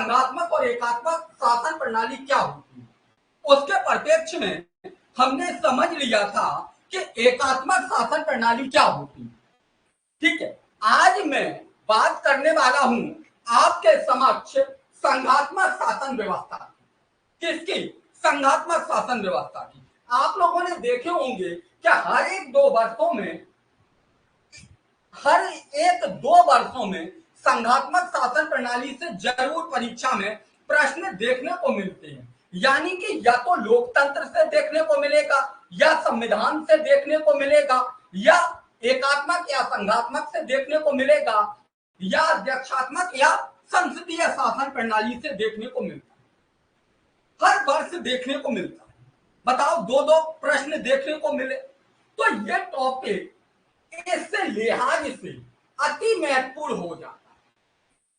संघात्मक और एकात्मक शासन प्रणाली क्या होती है, उसके परिप्रेक्ष्य में हमने समझ लिया था कि एकात्मक शासन प्रणाली क्या होती है। ठीक है, आज मैं बात करने वाला हूं आपके समक्ष संघात्मक शासन व्यवस्था की। किसकी? संघात्मक शासन व्यवस्था की। आप लोगों ने देखे होंगे कि हर एक दो वर्षों में संघात्मक शासन प्रणाली से जरूर परीक्षा में प्रश्न देखने को मिलते हैं। यानी कि या तो लोकतंत्र से देखने को मिलेगा, या संविधान से देखने को मिलेगा, या एकात्मक या संघात्मक से देखने को मिलेगा, या अध्यक्षात्मक या संसदीय शासन प्रणाली से देखने को मिलता है। हर वर्ष देखने को मिलता है। बताओ, दो दो प्रश्न देखने को मिले तो यह टॉपिक इससे लिहाज से अति महत्वपूर्ण हो जाता है।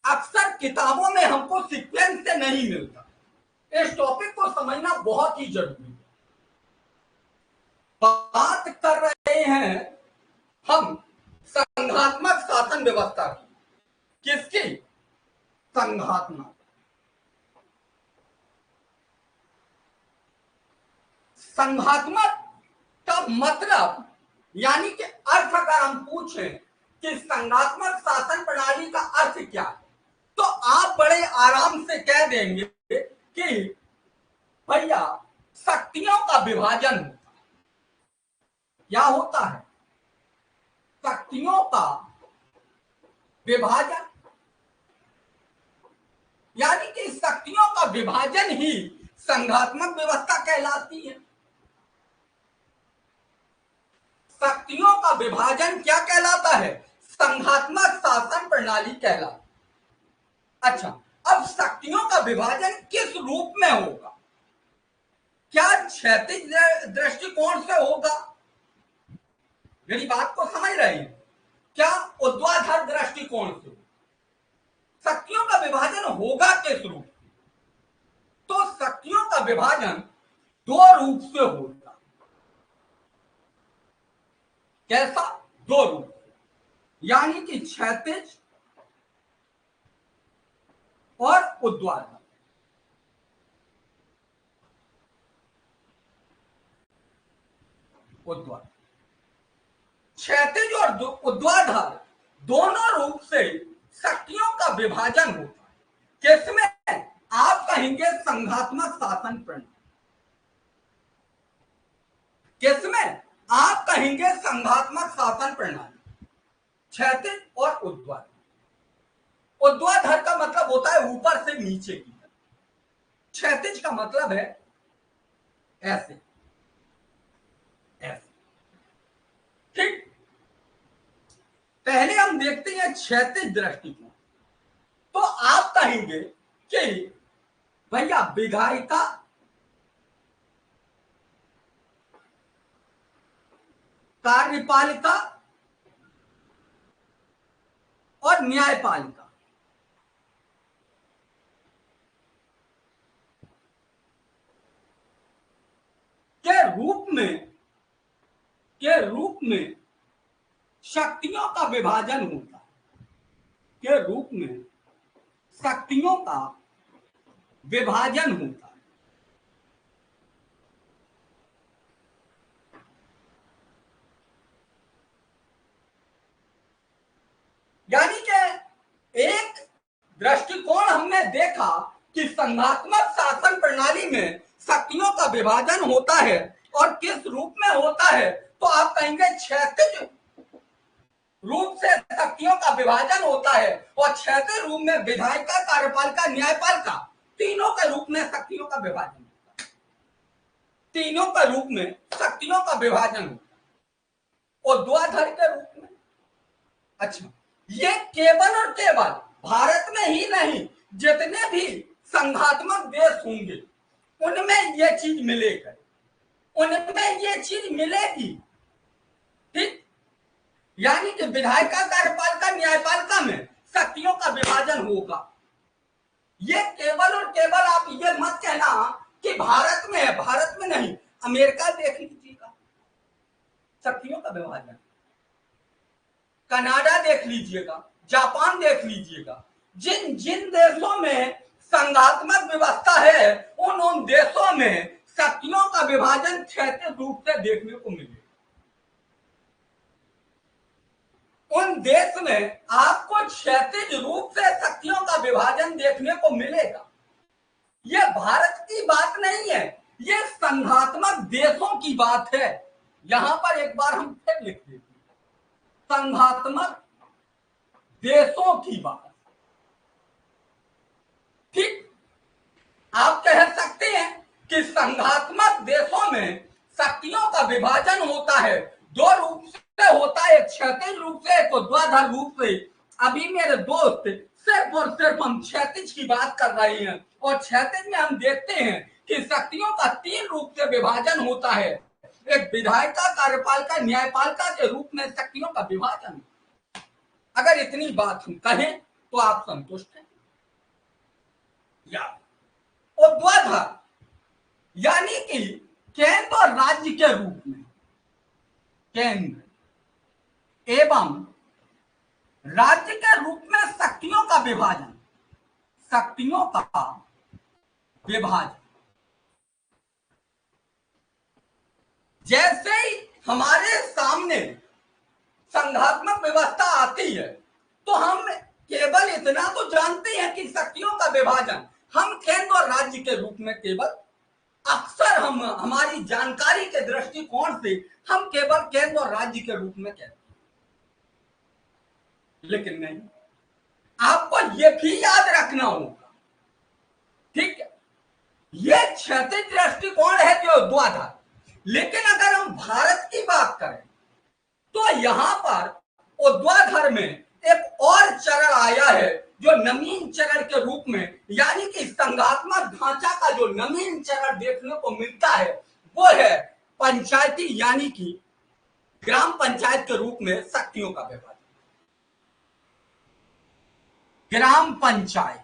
अक्सर किताबों में हमको सीक्वेंस से नहीं मिलता। इस टॉपिक को समझना बहुत ही जरूरी है। बात कर रहे हैं हम संघात्मक शासन व्यवस्था की। किसकी? संघात्मक। संघात्मक का मतलब यानी कि अर्थ अगर हम पूछें कि संघात्मक शासन प्रणाली का अर्थ क्या है, तो आप बड़े आराम से कह देंगे कि भैया शक्तियों का विभाजन होता है। क्या होता है? शक्तियों का विभाजन। यानी कि शक्तियों का विभाजन ही संघात्मक व्यवस्था कहलाती है। शक्तियों का विभाजन क्या कहलाता है? संघात्मक शासन प्रणाली कहलाती है। अच्छा, अब शक्तियों का विभाजन किस रूप में होगा? क्या क्षैतिज दृष्टिकोण से होगा? मेरी बात को समझ रहे हैं? क्या ऊर्ध्वाधर दृष्टिकोण से? शक्तियों का विभाजन होगा किस रूप में? तो शक्तियों का विभाजन दो रूप से होगा। कैसा? दो रूप से, यानी कि क्षैतिज और ऊर्ध्वाधर। क्षैतिज और ऊर्ध्वाधर दोनों रूप से शक्तियों का विभाजन होता है। किसमें? आप कहेंगे संघात्मक शासन प्रणाली। किसमें? आप कहेंगे संघात्मक शासन प्रणाली। क्षैतिज और ऊर्ध्वाधर। ऊर्ध्वाधर का मतलब होता है ऊपर से नीचे की तरफ। क्षैतिज का मतलब है ऐसे ऐसे। ठीक, पहले हम देखते हैं क्षैतिज दृष्टिकोण। तो आप कहेंगे कि भैया विधायिका, कार्यपालिका और न्यायपालिका के रूप में शक्तियों का विभाजन होता है। के रूप में शक्तियों का विभाजन होता है। यानी कि एक दृष्टिकोण हमने देखा कि संघात्मक शासन प्रणाली में शक्तियों का विभाजन होता है, और किस रूप में होता है? तो आप कहेंगे क्षैतिज रूप से शक्तियों का विभाजन होता है, और क्षैतिज रूप में विधायिका, कार्यपालिका, न्यायपालिका तीनों के रूप में शक्तियों का विभाजन होता है। तीनों के रूप में शक्तियों का विभाजन होता है, और ऊर्ध्वाधर के रूप में। अच्छा, ये केवल और केवल भारत में ही नहीं, जितने भी संघात्मक देश होंगे उनमें ये चीज मिलेगी, उनमें ये चीज मिलेगी। ठीक, यानी कि विधायिका, कार्यपालिका, न्यायपालिका में शक्तियों का विभाजन होगा। ये केवल और केवल आप ये मत कहना कि भारत में है। भारत में नहीं, अमेरिका देख लीजिएगा, शक्तियों का विभाजन। कनाडा देख लीजिएगा, जापान देख लीजिएगा। जिन जिन देशों में संघात्मक व्यवस्था है उन देशों में शक्तियों का विभाजन क्षैतिज रूप से देखने को मिलेगा। उन देश में आपको क्षैतिज रूप से शक्तियों का विभाजन देखने को मिलेगा। यह भारत की बात नहीं है, यह संघात्मक देशों की बात है। यहां पर एक बार हम फिर लिख देते हैं, संघात्मक देशों की बात। ठीक, आप कह सकते हैं कि संघात्मक देशों में शक्तियों का विभाजन होता है, दो रूप से होता है, एक क्षैतिज रूप से, एक ऊर्ध्वाधर रूप से। अभी मेरे दोस्त सिर्फ और सिर्फ हम क्षैतिज की बात कर रहे हैं, और क्षैतिज में हम देखते हैं कि शक्तियों का 3 रूप से विभाजन होता है। एक विधायिका, कार्यपालिका, न्यायपालिका के रूप में शक्तियों का विभाजन। अगर इतनी बात हम कहें तो आप संतुष्ट हैं? या ऊर्ध्वाधर यानी कि केंद्र और राज्य के रूप में, केंद्र एवं राज्य के रूप में शक्तियों का विभाजन, शक्तियों का विभाजन। जैसे ही हमारे सामने संघात्मक व्यवस्था आती है तो हम केवल इतना तो जानते हैं कि शक्तियों का विभाजन हम केंद्र और राज्य के रूप में केवल, अक्सर हम हमारी जानकारी के दृष्टिकोण से हम केवल केंद्र और राज्य के रूप में कहते हैं, लेकिन नहीं, आपको यह भी याद रखना होगा, ठीक है, यह क्षैतिज दृष्टिकोण है जो ऊर्ध्वाधर। लेकिन अगर हम भारत की बात करें तो यहां पर ऊर्ध्वाधर में एक और चरण आया है जो नवीन चरण के रूप में, यानी कि संघात्मक ढांचा का जो नवीन चरण देखने को मिलता है वो है पंचायती, यानी कि ग्राम पंचायत के रूप में शक्तियों का विभाजन। ग्राम पंचायत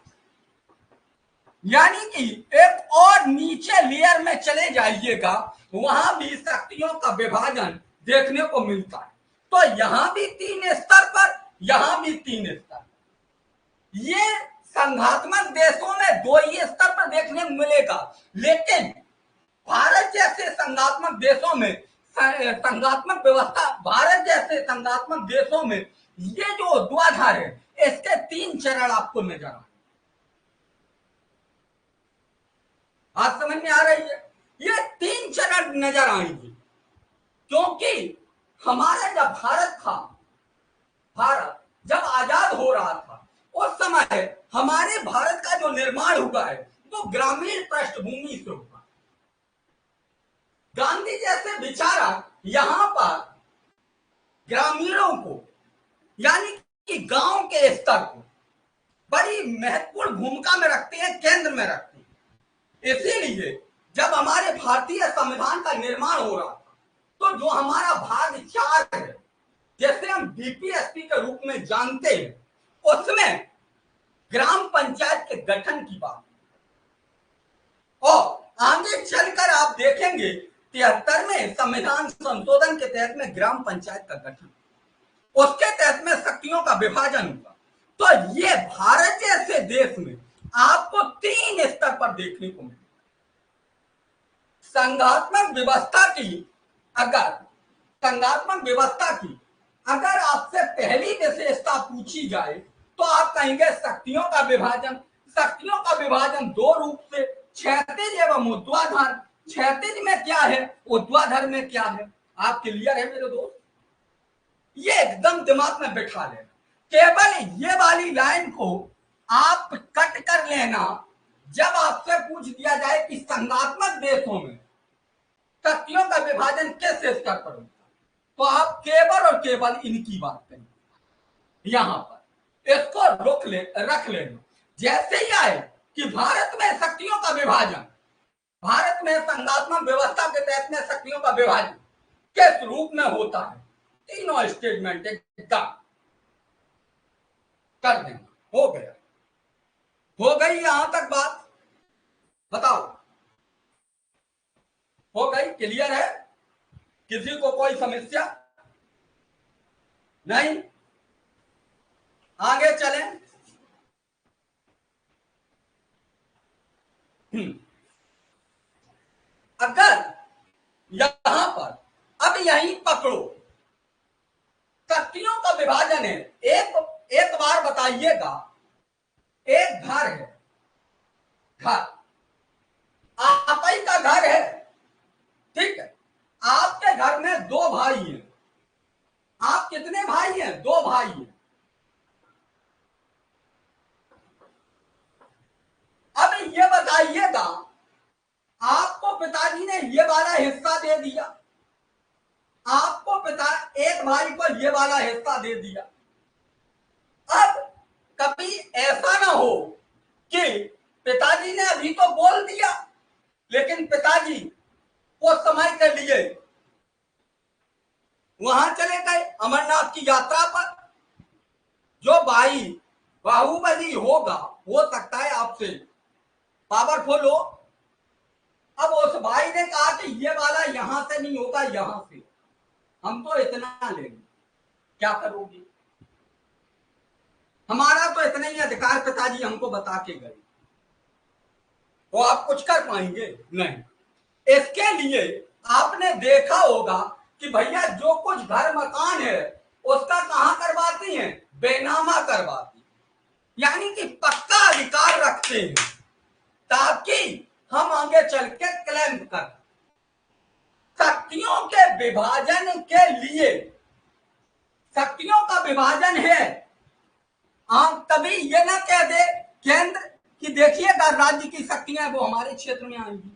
यानी कि एक और नीचे लेयर में चले जाइएगा, वहां भी शक्तियों का विभाजन देखने को मिलता है। तो यहां भी 3 स्तर पर, यहां भी 3 स्तर। ये संघात्मक देशों में 2 ही स्तर पर देखने को मिलेगा, लेकिन भारत जैसे संघात्मक देशों में, संघात्मक व्यवस्था, भारत जैसे संघात्मक देशों में ये जो ऊर्ध्वाधर है इसके 3 चरण आपको नजर आए। आज समझ में आ रही है? ये 3 चरण नजर आएंगे, क्योंकि हमारा जब भारत था, भारत जब आजाद हो रहा था उस समय हमारे भारत का जो निर्माण हुआ है वो ग्रामीण पृष्ठभूमि से हुआ। गांधी जैसे विचारक यहां पर ग्रामीणों को, यानी कि गांव के स्तर को बड़ी महत्वपूर्ण भूमिका में रखते हैं, केंद्र में रखते हैं। इसीलिए जब हमारे भारतीय संविधान का निर्माण हो रहा था तो जो हमारा भाग 4 है, जैसे हम बीपीएसपी के रूप में जानते हैं, उसमें ग्राम पंचायत के गठन की बात, और आगे चलकर आप देखेंगे 73वें संविधान संशोधन के तहत में ग्राम पंचायत का गठन, उसके तहत में शक्तियों का विभाजन हुआ। तो ये भारत जैसे देश में आपको 3 स्तर पर देखने को मिले। संघात्मक व्यवस्था की, अगर संघात्मक व्यवस्था की अगर आपसे पहली विशेषता पूछी जाए तो आप कहेंगे शक्तियों का विभाजन। शक्तियों का विभाजन 2 रूप से, क्षैतिज एवं ऊर्ध्वाधर। क्षैतिज में क्या है, ऊर्ध्वाधर में क्या है, आप क्लियर है मेरे दोस्त? ये एकदम दिमाग में बैठा लेना। केवल ये वाली लाइन को आप कट कर लेना। जब आपसे पूछ दिया जाए कि संघात्मक देशों में शक्तियों का विभाजन किस स्तर पर होता, तो आप केवल और केवल इनकी बात करेंगे। यहां पर इसको रख लेना। जैसे ही आए कि भारत में शक्तियों का विभाजन, भारत में संघात्मक व्यवस्था के तहत में शक्तियों का विभाजन किस रूप में होता है, तीनों स्टेटमेंट एकदम कर देना। हो गया, हो गई यहां तक बात? बताओ, हो गई? क्लियर है? किसी को कोई समस्या नहीं? आगे चलें। हम्म, अगर यहां पर अब यही पकड़ो, शक्तियों का विभाजन है। एक एक बार बताइएगा, एक घर है, घर आप ही का घर है, ठीक है। आपके घर में दो भाई हैं। आप कितने भाई हैं? दो भाई हैं। अब ये बताइएगा, आपको पिताजी ने ये वाला हिस्सा दे दिया, आपको पिता एक भाई को ये वाला हिस्सा दे दिया। अब कभी ऐसा ना हो कि पिताजी ने अभी तो बोल दिया, लेकिन पिताजी कुछ समय के लिए वहां चले गए अमरनाथ की यात्रा पर। जो भाई बाहुबली होगा, हो सकता है आपसे पावरफुल हो। अब उस भाई ने कहा कि ये वाला यहां से नहीं होगा, यहां से हम तो इतना लेंगे, क्या करोगे? हमारा तो इतना ही अधिकार पिताजी हमको बता के गए, तो आप कुछ कर पाएंगे? नहीं। इसके लिए आपने देखा होगा कि भैया जो कुछ घर मकान है उसका कहां करवाती हैं? बेनामा करवाती, यानी कि पक्का अधिकार रखते हैं, ताकि हम आगे चल के क्लेम कर। शक्तियों के विभाजन के लिए, शक्तियों का विभाजन है, आप तभी ये ना कह दे केंद्र कि देखिएगा राज्य की शक्तियां वो हमारे क्षेत्र में आएंगी,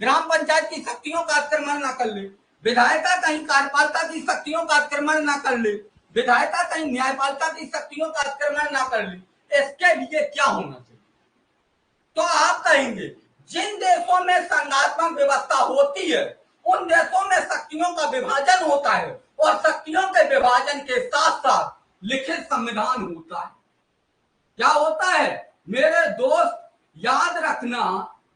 ग्राम पंचायत की शक्तियों का आक्रमण ना कर ले, विधायिका कहीं कार्यपालिका की शक्तियों का आक्रमण ना कर ले, विधायिका कहीं न्यायपालिका की शक्तियों का आक्रमण ना कर ले। इसके लिए क्या होना चाहिए? तो आप कहेंगे जिन देशों में संघात्मक व्यवस्था होती है उन देशों में शक्तियों का विभाजन होता है, और शक्तियों के विभाजन के साथ साथ लिखित संविधान होता है। क्या होता है मेरे दोस्त? याद रखना,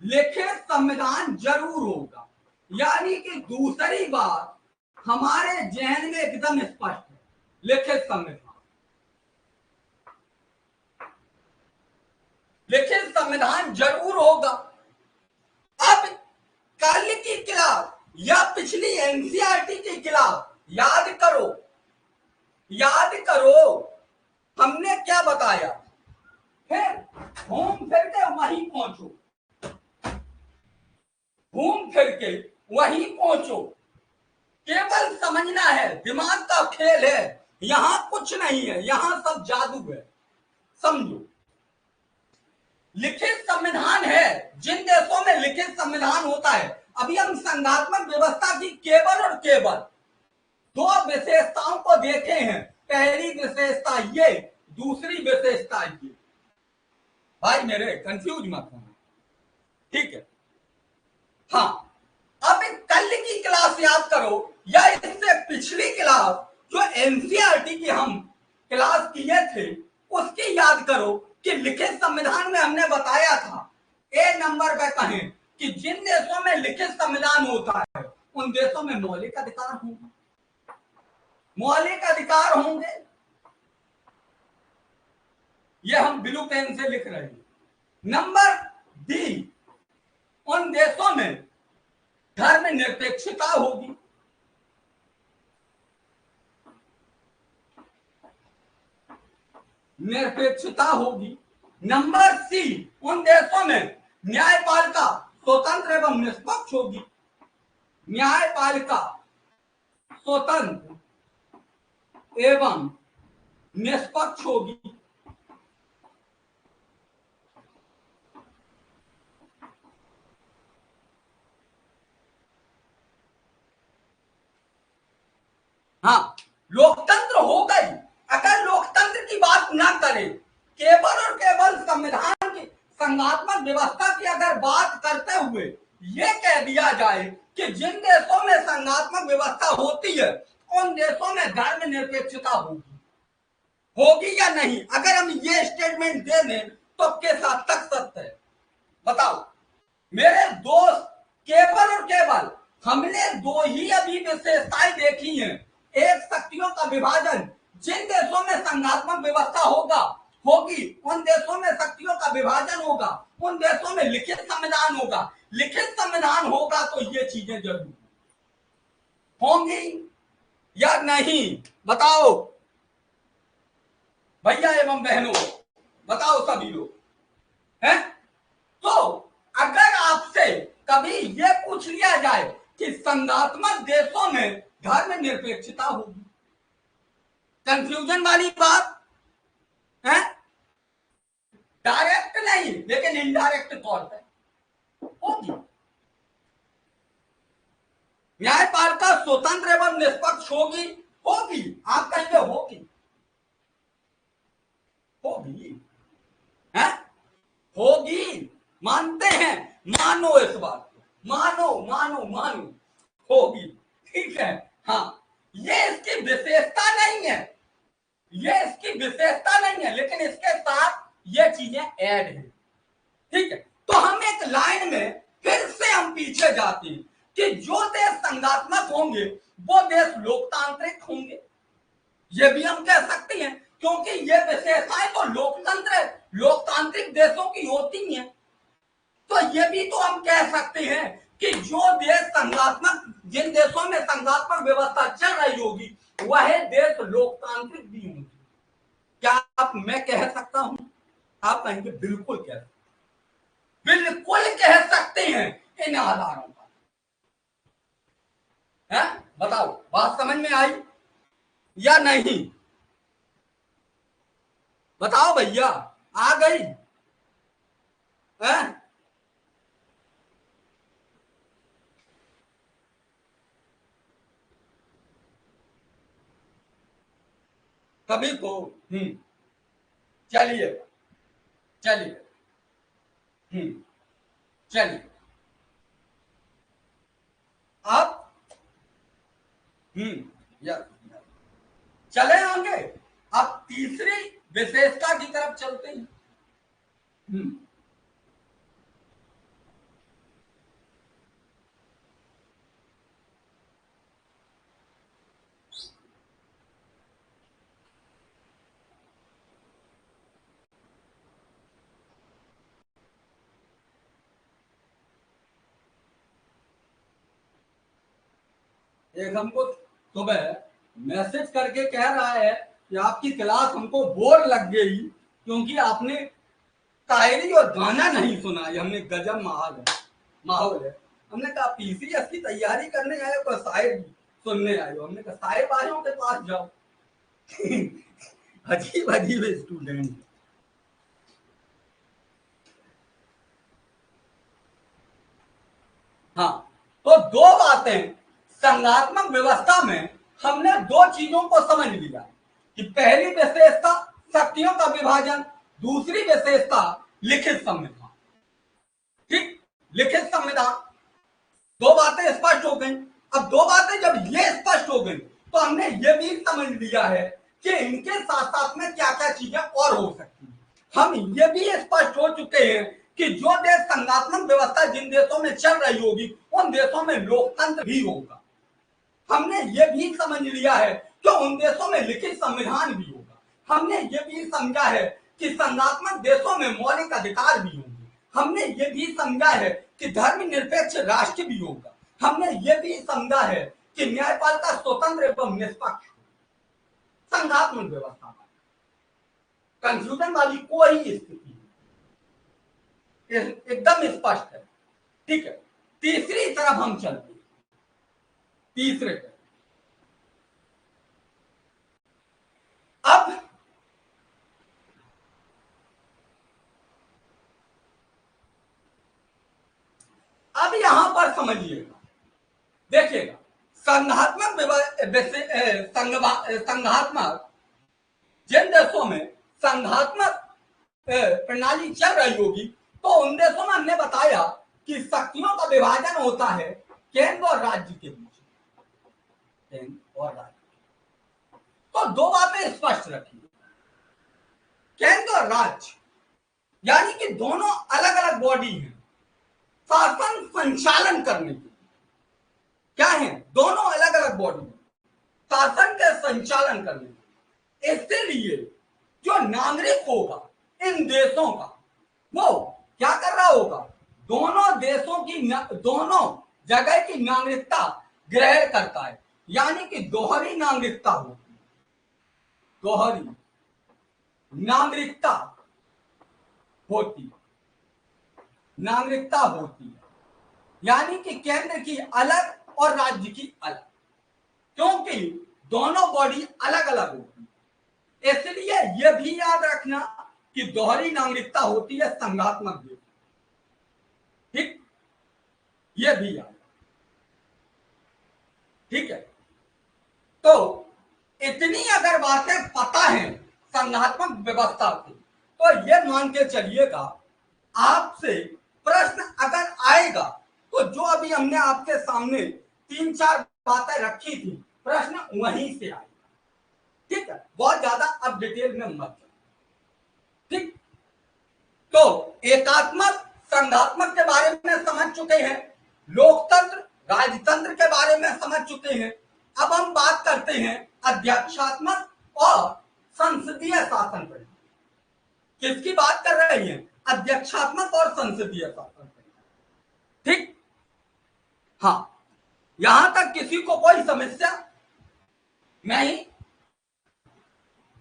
लिखित संविधान जरूर होगा। यानी कि दूसरी बात हमारे जहन में एकदम स्पष्ट है, लिखित संविधान, लिखित संविधान जरूर होगा। अब कल की क्लास या पिछली एनसीईआरटी की क्लास याद करो, याद करो हमने क्या बताया। फिर घूम फिर के वहीं पहुंचो, घूम फिर के वहीं पहुंचो। केवल समझना है, दिमाग का खेल है, यहां कुछ नहीं है, यहां सब जादू है, समझो। लिखित संविधान है, जिन देशों में लिखित संविधान होता है। अभी हम संघात्मक व्यवस्था की केवल और केवल दो विशेषताओं को देखे हैं। पहली विशेषता ये, दूसरी विशेषता ये। भाई मेरे कंफ्यूज मत होना, ठीक है? हाँ, अब कल की क्लास याद करो या इससे पिछली क्लास जो एनसीईआरटी की हम क्लास किए थे उसकी याद करो कि लिखित संविधान में हमने बताया था, ए नंबर पे कहें कि जिन देशों में लिखित संविधान होता है उन देशों में मौलिक अधिकार होंगे, मौलिक अधिकार होंगे। ये हम ब्लू पेन से लिख रहे हैं। नंबर डी, उन देशों में धर्म निरपेक्षता होगी। निरपेक्षता होगी। नंबर सी, उन देशों में न्यायपालिका स्वतंत्र एवं निष्पक्ष होगी। न्यायपालिका स्वतंत्र एवं निष्पक्ष होगी। हाँ, लोकतंत्र हो गई। अगर लोकतंत्र की बात ना करें, केवल और केवल संविधान की संघात्मक व्यवस्था की अगर बात करते हुए ये कह दिया जाए कि जिन देशों में संघात्मक व्यवस्था होती है उन देशों में धर्म निरपेक्षता होगी, होगी या नहीं? अगर हम ये स्टेटमेंट दे दें तो के साथ तक सत्य है? बताओ मेरे दोस्त, केवल और केवल हमने दो ही अभी विशेषताएं देखी हैं। एक, शक्तियों का विभाजन, जिन देशों में संघात्मक व्यवस्था होगा होगी, उन देशों में शक्तियों का विभाजन होगा, उन देशों में लिखित संविधान होगा। लिखित संविधान होगा तो ये चीजें जरूर होंगी या नहीं, बताओ भैया एवं बहनों, बताओ सभी लोग हैं। तो अगर आपसे कभी ये पूछ लिया जाए कि संघात्मक देशों में धर्मनिरपेक्षता होगी, कंफ्यूजन वाली बात है, डायरेक्ट नहीं लेकिन इनडायरेक्ट तौर पर होगी। न्यायपालिका स्वतंत्र एवं निष्पक्ष होगी, होगी, आप कहेंगे होगी, होगी है, होगी, मानते हैं, मानो इस बात को, मानो मानो मानो, होगी, ठीक है। हाँ, ये इसकी विशेषता नहीं है, ये इसकी विशेषता नहीं है, लेकिन इसके साथ ये चीजें ऐड है, ठीक है। तो हम एक लाइन में फिर से हम पीछे जाते हैं कि जो देश संघात्मक होंगे वो देश लोकतांत्रिक होंगे, ये भी हम कह सकते हैं, क्योंकि ये विशेषताएं तो लोकतंत्र लोकतांत्रिक देशों की होती हैं। तो ये भी तो हम कह सकते हैं कि जो देश संघात्मक, जिन देशों में संघात्मक व्यवस्था चल रही होगी वह देश लोकतांत्रिक भी होंगे। क्या आप, मैं कह सकता हूं? आप कहेंगे बिल्कुल कह सकते, बिल्कुल कह सकते हैं इन आधारों पर, है? बताओ बात समझ में आई या नहीं, बताओ भैया, आ गई है? कभी को चलिए चलिए, चलिए आप यस, चले आगे। अब तीसरी विशेषता की तरफ चलते हैं। एक हमको सुबह मैसेज करके कह रहा है कि आपकी क्लास हमको बोर लग गई क्योंकि आपने शायरी और गाना नहीं सुना। हमने गजब माहौल है। हमने कहा पीसीएस की तैयारी करने आए हो, शायर सुनने आए हो। हमने कहा शायर बाजों के पास जाओ। अजीब अजीब स्टूडेंट। हाँ, तो दो बातें संघात्मक व्यवस्था में हमने दो चीजों को समझ लिया कि पहली विशेषता शक्तियों का विभाजन, दूसरी विशेषता लिखित संविधान। ठीक, लिखित संविधान, दो बातें स्पष्ट हो गई। अब दो बातें जब ये स्पष्ट हो गई तो हमने ये भी समझ लिया है कि इनके साथ साथ में क्या क्या चीजें और हो सकती हैं। हम ये भी स्पष्ट हो चुके हैं कि जो देश संघात्मक व्यवस्था जिन देशों में चल रही होगी उन देशों में लोकतंत्र भी होगा। हमने ये भी समझ लिया है कि उन देशों में लिखित संविधान भी होगा। हमने ये भी समझा है कि संघात्मक देशों में मौलिक अधिकार भी होंगे। हमने ये भी समझा है कि धर्मनिरपेक्ष राष्ट्र भी होगा। हमने ये भी समझा है कि न्यायपालिका स्वतंत्र एवं निष्पक्ष संघात्मक व्यवस्था में कंफ्यूजन वाली कोई स्थिति एकदम स्पष्ट है। ठीक है, तीसरी तरफ हम चलते हैं। तीसरे तरफ अब यहां पर समझिएगा, देखिएगा, संघात्मक संघात्मक जिन देशों में संघात्मक प्रणाली चल रही होगी तो उन देशों में हमने बताया कि शक्तियों का विभाजन होता है केंद्र और राज्य के बीच, केंद्र और राज्य। तो दो बातें स्पष्ट रखिए, केंद्र और राज्य यानी कि दोनों अलग अलग बॉडी हैं शासन संचालन करने के। क्या है? दोनों अलग अलग बॉडी शासन के संचालन करने के। इसलिए जो नागरिक होगा इन देशों का, वो क्या कर रहा होगा, दोनों देशों की दोनों जगह की नागरिकता ग्रहण करता है, यानी कि दोहरी नागरिकता होती है, दोहरी नागरिकता होती है, नागरिकता होती है, यानी कि केंद्र की अलग और राज्य की अलग, क्योंकि दोनों बॉडी अलग अलग होती है। इसलिए यह भी याद रखना कि दोहरी नागरिकता होती है संघात्मक देश, ठीक, यह भी याद, ठीक है। तो इतनी अगर बातें पता है संघात्मक व्यवस्था की, तो यह मान के चलिएगा आपसे प्रश्न अगर आएगा तो जो अभी हमने आपके सामने 3-4 बातें रखी थी, प्रश्न वहीं से आएगा, ठीक है, बहुत ज्यादा अब डिटेल में मत, ठीक। तो एकात्मक संघात्मक के बारे में समझ चुके हैं, लोकतंत्र राजतंत्र के बारे में समझ चुके हैं। अब हम बात करते हैं अध्यक्षात्मक और संसदीय शासन प्रणाली। किसकी बात कर रहे हैं, अध्यक्षात्मक और संसदीय शासन प्रणाली, ठीक। हाँ, यहां तक किसी को कोई समस्या नहीं,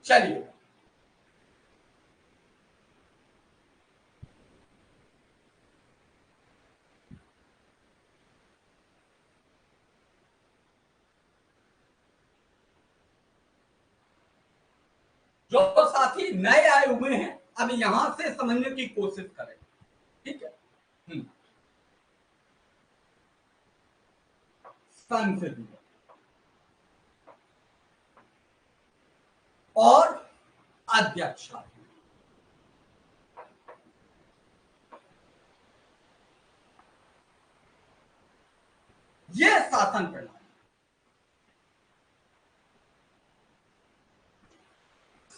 चलिए जो साथी नए आए हुए हैं अब यहां से समझने की कोशिश करें, ठीक है। संसदीय और अध्यक्ष, यह शासन प्रणाली,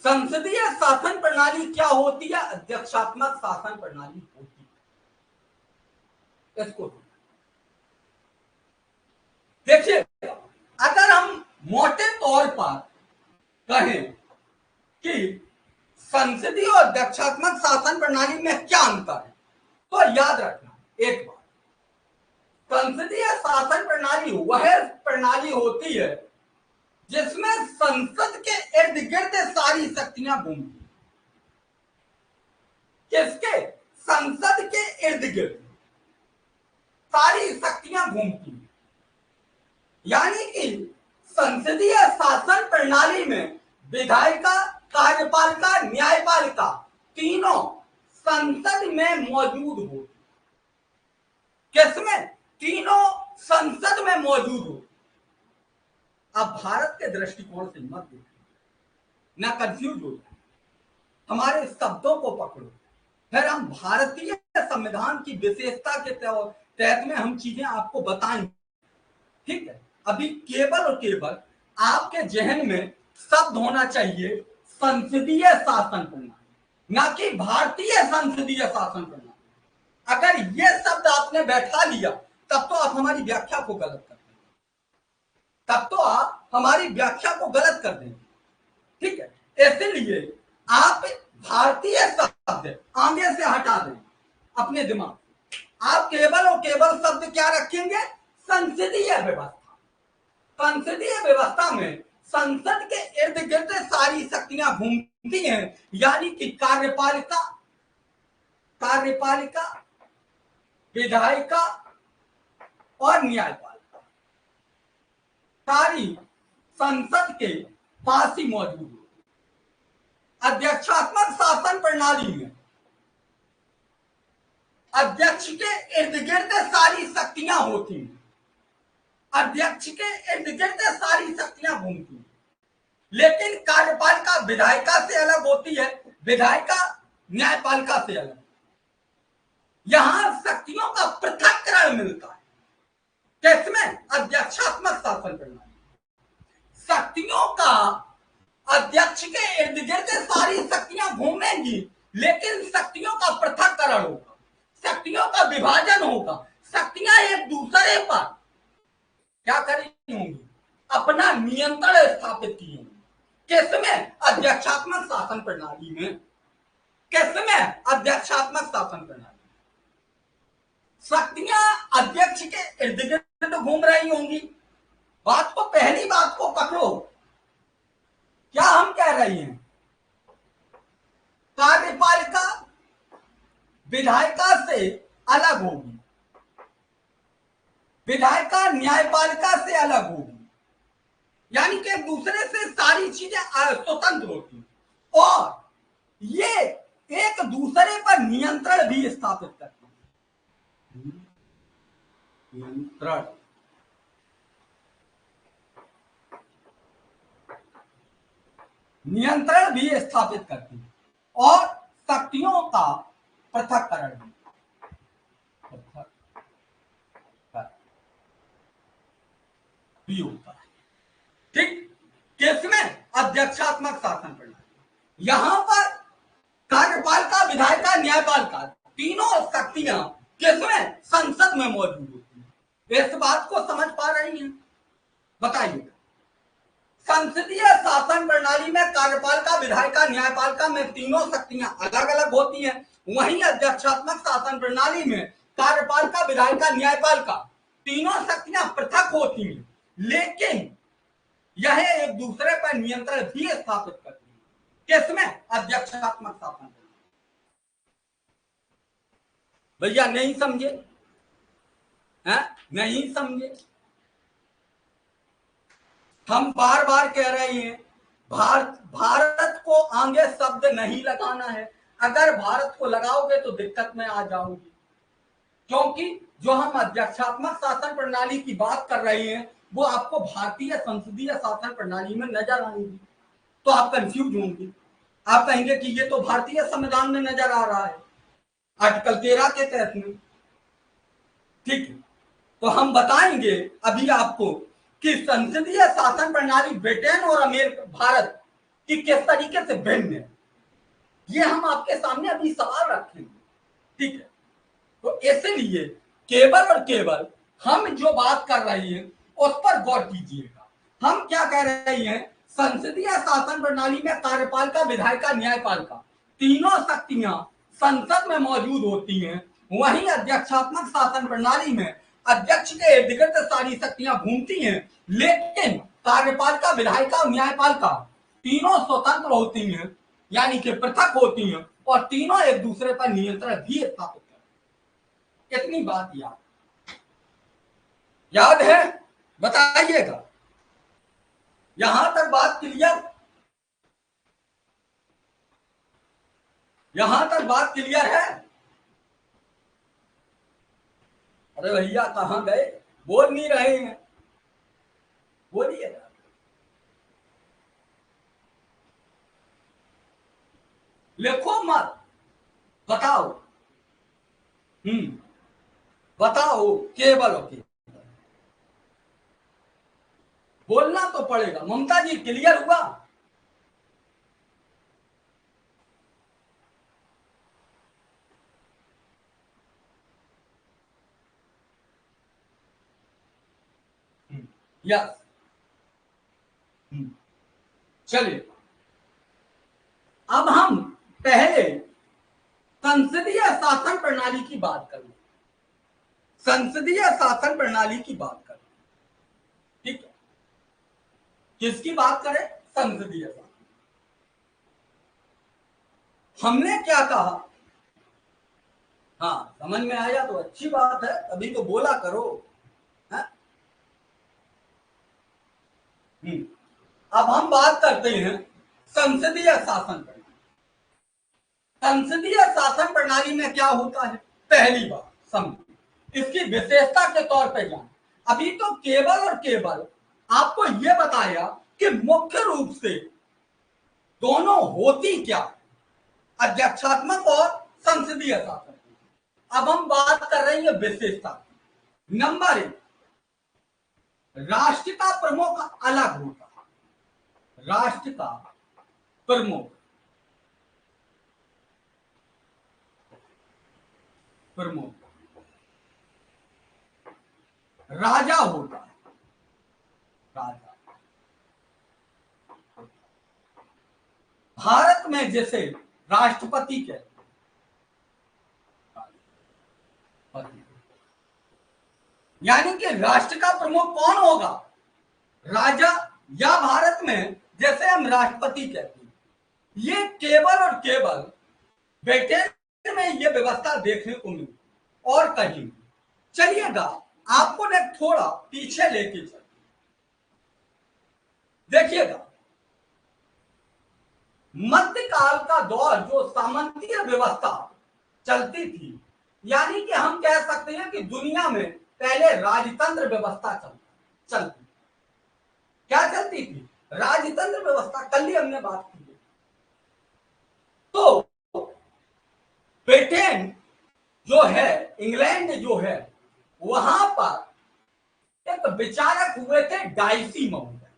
संसदीय शासन प्रणाली क्या होती है, अध्यक्षात्मक शासन प्रणाली होती है। इसको देखिए, अगर हम मोटे तौर पर कहें कि संसदीय और अध्यक्षात्मक शासन प्रणाली में क्या अंतर है, तो याद रखना एक बात, संसदीय शासन प्रणाली वह प्रणाली होती है जिसमें संसद के इर्द गिर्द सारी शक्तियां घूमती, किसके, संसद के इर्द गिर्द सारी शक्तियां घूमती, यानी कि संसदीय शासन प्रणाली में विधायिका कार्यपालिका न्यायपालिका तीनों संसद में मौजूद हो, किसमें, तीनों संसद में मौजूद हो। अब भारत के दृष्टिकोण से मत देखो, ना कंफ्यूज हो जाए, हमारे शब्दों को पकड़ो, फिर हम भारतीय संविधान की विशेषता के तहत में हम चीजें आपको बताएंगे, ठीक है। अभी केवल और केवल आपके जहन में शब्द होना चाहिए संसदीय शासन प्रणाली, ना कि भारतीय संसदीय शासन प्रणाली। अगर यह शब्द आपने बैठा लिया तब तो आप हमारी व्याख्या को गलत कर देंगे, तब तो आप हमारी व्याख्या को गलत कर देंगे, ठीक है। इसलिए आप भारतीय शब्द आगे से हटा दें अपने दिमाग, आप केवल और केवल शब्द क्या रखेंगे, संसदीय व्यवस्था। संसदीय व्यवस्था में संसद के इर्द गिर्द सारी शक्तियां घूमती हैं, यानी कि कार्यपालिका कार्यपालिका विधायिका और न्यायपालिका सारी संसद के पास ही मौजूद है। अध्यक्षात्मक शासन प्रणाली में अध्यक्ष के इर्द गिर्द सारी शक्तियां होती हैं, अध्यक्ष के इर्द गिर्द सारी शक्तियां घूमती हैं, लेकिन कार्यपालिका विधायिका से अलग होती है, विधायिका न्यायपालिका से अलग, यहां शक्तियों का पृथक्करण मिलता है, किसमें, अध्यक्षात्मक शासन प्रणाली। शक्तियों का अध्यक्ष के इर्द गिर्द सारी शक्तियां घूमेंगी, लेकिन शक्तियों का पृथक्करण होगा, शक्तियों का विभाजन होगा, शक्तियां एक दूसरे पर क्या करेंगी होंगी, अपना नियंत्रण स्थापित की होंगी, किसमें? अध्यक्षात्मक शासन प्रणाली में। किसमें? अध्यक्षात्मक शासन प्रणाली। शक्तियां अध्यक्ष के इर्द गिर्द घूम रही होंगी। बात को, पहली बात को पकड़ो। क्या हम कह रहे हैं? कार्यपालिका विधायिका से अलग होगी, विधायिका न्यायपालिका से अलग होगी, यानी कि एक दूसरे से सारी चीजें स्वतंत्र होती, और ये एक दूसरे पर नियंत्रण भी स्थापित करती है। नियंत्रण, नियंत्रण भी स्थापित करती है, और शक्तियों का पृथक्करण भी होता है। ठीक, किसमें? अध्यक्षात्मक शासन प्रणाली। यहां पर कार्यपालिका विधायिका न्यायपालिका तीनों शक्तियां किसमें? संसद में मौजूद होती है। इस बात को समझ पा रही हैं? बताइए। संसदीय शासन प्रणाली में कार्यपालिका विधायिका न्यायपालिका में तीनों शक्तियां अलग अलग होती हैं। वहीं अध्यक्षात्मक शासन प्रणाली में कार्यपालिका विधायिका न्यायपालिका तीनों शक्तियां पृथक होती हैं, लेकिन यह एक दूसरे पर नियंत्रण भी स्थापित करती है। किसमें? अध्यक्षात्मक शासन। भैया नहीं समझे? हैं? नहीं समझे? हम बार बार कह रहे हैं, भारत को आगे शब्द नहीं लगाना है। अगर भारत को लगाओगे तो दिक्कत में आ जाओगी, क्योंकि जो हम अध्यक्षात्मक शासन प्रणाली की बात कर रहे हैं वो आपको भारतीय संसदीय शासन प्रणाली में नजर आएगी, तो आप कंफ्यूज होंगे। आप कहेंगे कि ये तो भारतीय संविधान में नजर आ रहा है, आर्टिकल 13 के तहत में। ठीक है, तो हम बताएंगे अभी आपको कि संसदीय शासन प्रणाली ब्रिटेन और अमेरिका, भारत की किस तरीके से भिन्न है। ये हम आपके सामने अभी सवाल रखेंगे। ठीक है, तो इसलिए केवल और केवल हम जो बात कर रहे हैं उस पर गौर कीजिएगा। हम क्या कह रहे हैं? संसदीय शासन प्रणाली में कार्यपालिका विधायिका न्यायपालिका तीनों शक्तियां संसद में मौजूद होती हैं। वहीं अध्यक्षात्मक शासन प्रणाली में अध्यक्ष के इर्द गिर्द सारी शक्तियां घूमती हैं, लेकिन कार्यपालिका विधायिका और न्यायपालिका तीनों स्वतंत्र होती हैं, यानी कि पृथक होती हैं, और तीनों एक दूसरे पर नियंत्रण भी स्थापित करती हैं। इतनी बात याद है? बताइएगा। यहां तक बात क्लियर? यहां तक बात क्लियर है? अरे भैया कहां गए? बोल नहीं रहे हैं, बोलिए। लिखो मत, बताओ। बताओ, केवल ओके, बोलना तो पड़ेगा। ममता जी क्लियर हुआ? यस। चलिए, अब हम पहले संसदीय शासन प्रणाली की बात करें। संसदीय शासन प्रणाली की बात करें। ठीक है, किसकी बात करें? संसदीय शासन। हमने क्या कहा? हाँ, समझ में आया तो अच्छी बात है, अभी तो बोला करो। है? अब हम बात करते हैं संसदीय शासन प्रणाली। संसदीय शासन प्रणाली में क्या होता है? पहली बात समझ, इसकी विशेषता के तौर पर जान। अभी तो केवल और केवल आपको यह बताया कि मुख्य रूप से दोनों होती क्या, अध्यक्षात्मक और संसदीय शासन। अब हम बात कर रहे हैं विशेषता। नंबर 1, राष्ट्र का प्रमुख अलग होता है। राष्ट्र का प्रमुख राजा होता है। राजा भारत में जैसे राष्ट्रपति के यानी कि राष्ट्र का प्रमुख कौन होगा, राजा, या भारत में जैसे हम राष्ट्रपति कहते हैं, ये केवल और केवल ब्रिटेन में ये व्यवस्था देखने को मिली और कहीं। चलिएगा आपको ने थोड़ा पीछे लेके चल, देखिएगा मध्यकाल का दौर जो सामंतीय व्यवस्था चलती थी, यानी कि हम कह सकते हैं कि दुनिया में पहले राजतंत्र व्यवस्था चलती। क्या चलती थी, राजतंत्र व्यवस्था। कल ही हमने बात की। तो ब्रिटेन जो है, इंग्लैंड जो है, वहां पर एक विचारक हुए थे डाइसी महोदय,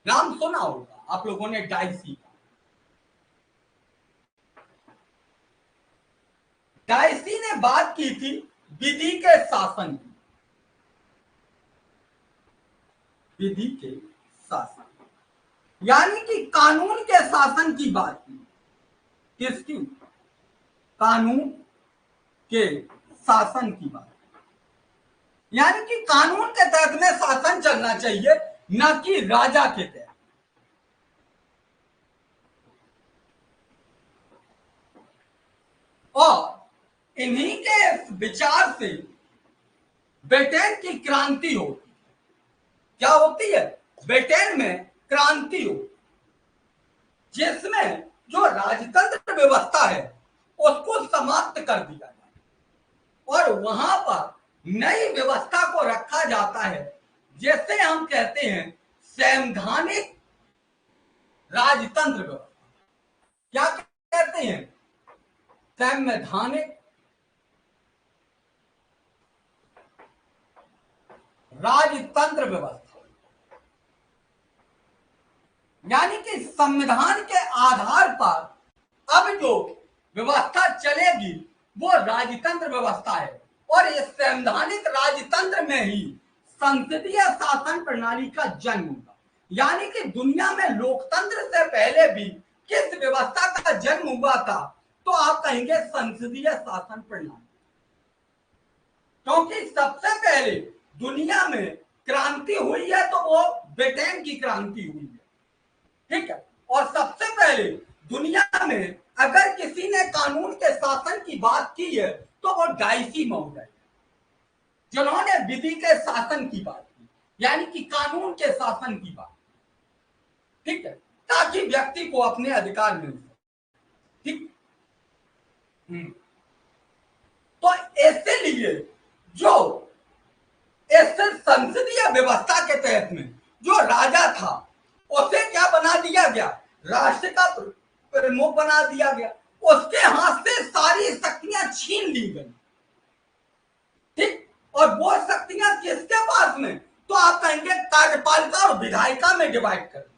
नाम सुना होगा आप लोगों ने डाइसी का। डाइसी ने बात की थी विधि के शासन की, विधि के शासन यानी कि कानून के शासन की बात की। किसकी, कानून के शासन की बात, यानी कि कानून के तहत में शासन चलना चाहिए, न कि राजा के तहत। और इन्हीं के विचार से ब्रिटेन की क्रांति होती। क्या होती है, ब्रिटेन में क्रांति हो, जिसमें जो राजतंत्र व्यवस्था है उसको समाप्त कर दिया जाए और वहां पर नई व्यवस्था को रखा जाता है, जैसे हम कहते हैं संवैधानिक राजतंत्र व्यवस्था। क्या कहते हैं, संवैधानिक राजतंत्र व्यवस्था, यानी कि संविधान के आधार पर अब जो व्यवस्था चलेगी वो राजतंत्र व्यवस्था है। और इस संवैधानिक राजतंत्र में ही संसदीय शासन प्रणाली का जन्म हुआ, यानी कि दुनिया में लोकतंत्र से पहले भी किस व्यवस्था का जन्म हुआ था, तो आप कहेंगे संसदीय शासन प्रणाली। क्योंकि सबसे पहले दुनिया में क्रांति हुई है तो वो ब्रिटेन की क्रांति हुई है, ठीक है। और सबसे पहले दुनिया में अगर किसी ने कानून के शासन की बात की है तो वो डाइसी महोदय, जिन्होंने विधि के शासन की बात की, यानी कि कानून के शासन की बात, ठीक है, ताकि व्यक्ति को अपने अधिकार मिल सके, ठीक। तो इसलिए जो इस संसदीय व्यवस्था के तहत में जो राजा था उसे क्या बना दिया गया, राष्ट्र का प्रमुख बना दिया गया, उसके हाथ से सारी शक्तियां छीन ली गई, ठीक। और वो शक्तियां किसके पास में, तो आप कहेंगे कार्यपालिका और विधायिका में डिवाइड कर दी।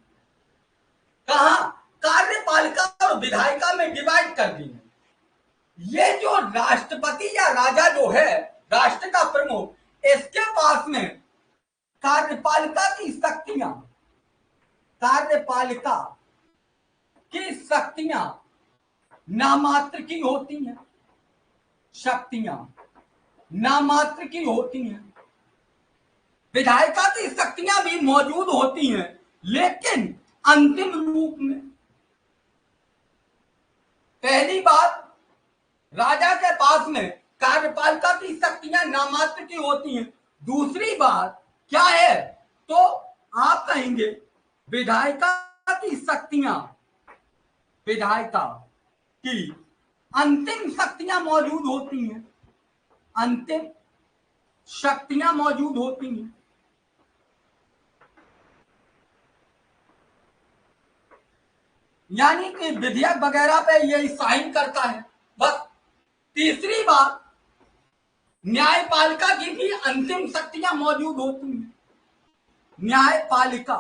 कहा, कार्यपालिका और विधायिका में डिवाइड कर दी। ये जो राष्ट्रपति या राजा जो है, राष्ट्र का प्रमुख, इसके पास में कार्यपालिका की शक्तियां, कार्यपालिका की शक्तियां नामात्र की होती हैं, शक्तियां नामात्र की होती हैं। विधायिका की शक्तियां भी मौजूद होती हैं, लेकिन अंतिम रूप में। पहली बात, राजा के पास में कार्यपालिका की शक्तियां नामात्र की होती हैं। दूसरी बात क्या है, तो आप कहेंगे विधायिका की शक्तियां, विधायिका की अंतिम शक्तियां मौजूद होती हैं, अंतिम शक्तियां मौजूद होती हैं। यानी कि विधेयक वगैरह पे ये साइन करता है, बस। तीसरी बात, न्यायपालिका की भी अंतिम शक्तियां मौजूद होती हैं। न्यायपालिका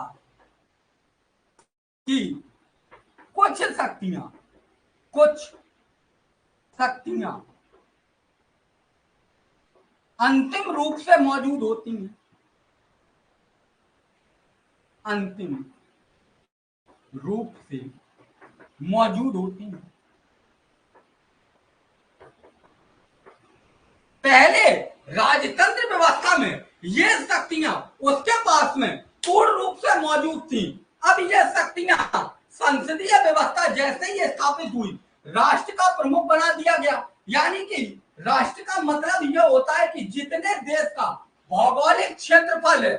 की कुछ शक्तियां अंतिम रूप से मौजूद होती हैं, अंतिम रूप से मौजूद होती हैं। पहले राजतंत्र व्यवस्था में ये शक्तियां उसके पास में पूर्ण रूप से मौजूद थी। अब ये शक्तियां संसदीय व्यवस्था जैसे ही स्थापित हुई, राष्ट्र का प्रमुख बना दिया गया। यानी कि राष्ट्र का मतलब यह होता है कि जितने देश का भौगोलिक क्षेत्रफल है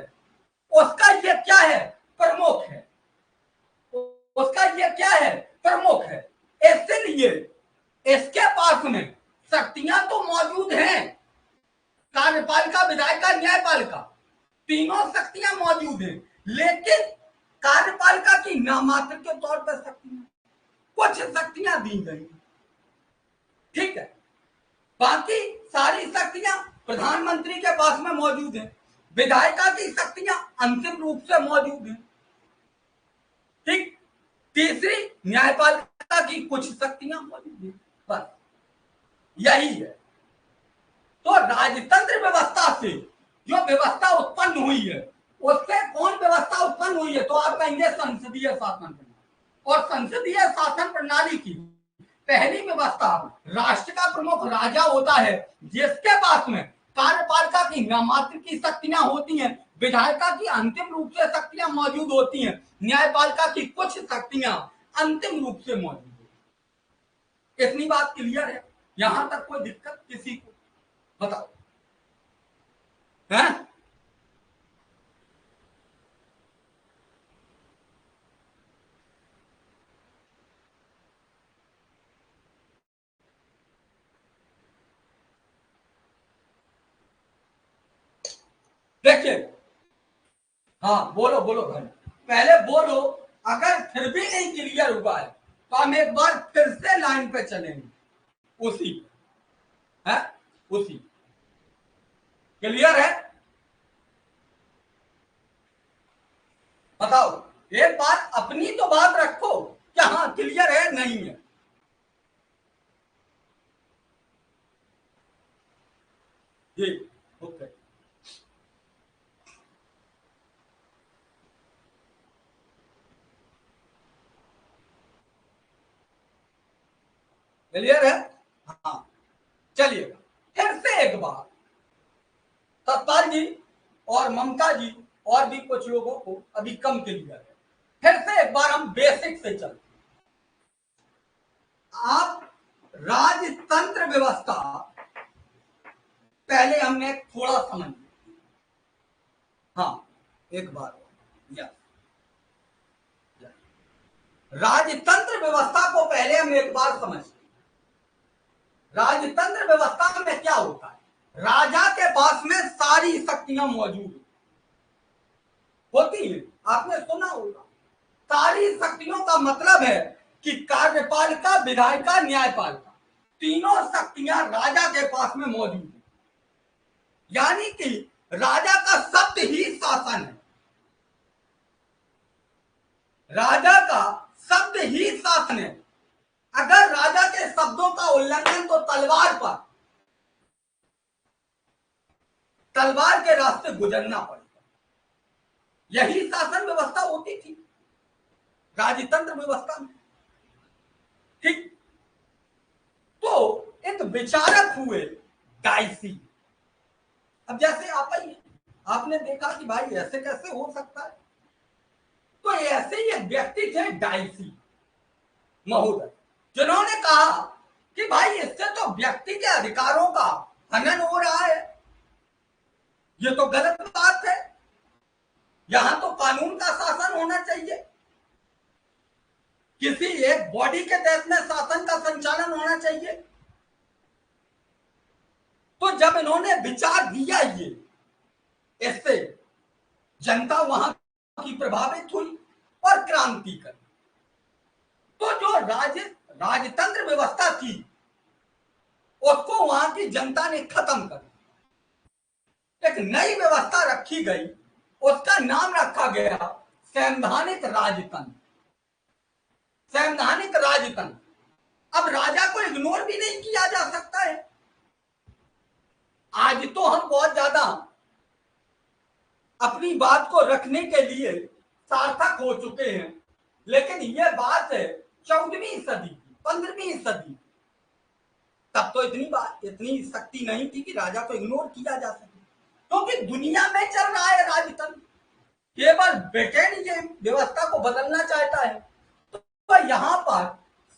उसका ये क्या है, प्रमुख है। उसका ये क्या है, प्रमुख है। इसलिए इसके पास में शक्तियां तो मौजूद हैं, कार्यपालिका, विधायिका, न्यायपालिका, तीनों शक्तियां मौजूद हैं। लेकिन कार्यपालिका की नामात्र के तौर पर शक्तियां, कुछ शक्तियां दी गई, ठीक है। बाकी सारी शक्तियां प्रधानमंत्री के पास में मौजूद है। विधायिका की शक्तियां अंतिम रूप से मौजूद है, ठीक। तीसरी, न्यायपालिका की कुछ शक्तियां मौजूद है, बस यही है। तो राजतंत्र व्यवस्था से जो व्यवस्था उत्पन्न हुई है, उससे कौन व्यवस्था उत्पन्न हुई है, तो आप कहेंगे संसदीय शासन प्रणाली। और संसदीय शासन प्रणाली की पहली व्यवस्था, राष्ट्र का प्रमुख राजा होता है, जिसके पास में कार्यपालिका की नामात्र की शक्तियां होती हैं, विधायिका की अंतिम रूप से शक्तियां मौजूद होती हैं, न्यायपालिका की कुछ शक्तियां अंतिम रूप से मौजूद होती हैं। इतनी बात क्लियर है? यहां तक कोई दिक्कत किसी को? बताओ है? देखिए, हाँ बोलो बोलो भाई, पहले बोलो। अगर फिर भी नहीं क्लियर हुआ है तो हम एक बार फिर से लाइन पे चलेंगे, उसी है, उसी। क्लियर है? बताओ, एक बार अपनी तो बात रखो कि हाँ क्लियर है नहीं है। जी, ओके। क्लियर है? हाँ, चलिए फिर से एक बार सतपाल जी और ममता जी और भी कुछ लोगों को अभी कम क्लियर है, फिर से एक बार हम बेसिक से चलते। आप राजतंत्र व्यवस्था पहले हमने थोड़ा समझ लिया। हाँ, एक बार यस, राजतंत्र व्यवस्था को पहले हम एक बार समझ। राजतंत्र व्यवस्था में क्या होता है, राजा के पास में सारी शक्तियां मौजूद होती हैं। आपने सुना होगा, सारी शक्तियों का मतलब है कि कार्यपालिका, विधायिका, न्यायपालिका, तीनों शक्तियां राजा के पास में मौजूद है। यानी कि राजा का शब्द ही शासन है, राजा का शब्द ही शासन है। अगर राजा के शब्दों का उल्लंघन तो तलवार के रास्ते गुजरना पड़ेगा। यही शासन व्यवस्था होती थी राजतंत्र व्यवस्था में, ठीक। तो एक विचारक हुए डाइसी। अब जैसे आप ही आपने देखा कि भाई ऐसे कैसे हो सकता है, तो ऐसे ही एक व्यक्ति थे डाइसी महोदय, जिन्होंने कहा कि भाई इससे तो व्यक्ति के अधिकारों का हनन हो रहा है, ये तो गलत बात है, यहां तो कानून का शासन होना चाहिए, किसी एक बॉडी के तहत में शासन का संचालन होना चाहिए। तो जब इन्होंने विचार दिया ये, इससे जनता वहां की प्रभावित हुई और क्रांति कर। तो जो राजतंत्र व्यवस्था थी उसको वहां की जनता ने खत्म कर, एक नई व्यवस्था रखी गई, उसका नाम रखा गया संवैधानिक राजतंत्र। संवैधानिक राजतंत्र। अब राजा को इग्नोर भी नहीं किया जा सकता है। आज तो हम बहुत ज्यादा अपनी बात को रखने के लिए सार्थक हो चुके हैं, लेकिन यह बात है 14वीं सदी की, 15वीं सदी, तब तो इतनी शक्ति नहीं थी कि राजा को इग्नोर किया जा सके, क्योंकि दुनिया में चल रहा है राजतंत्र। केवल ब्रिटेन ये व्यवस्था को बदलना चाहता है, तो यहां पर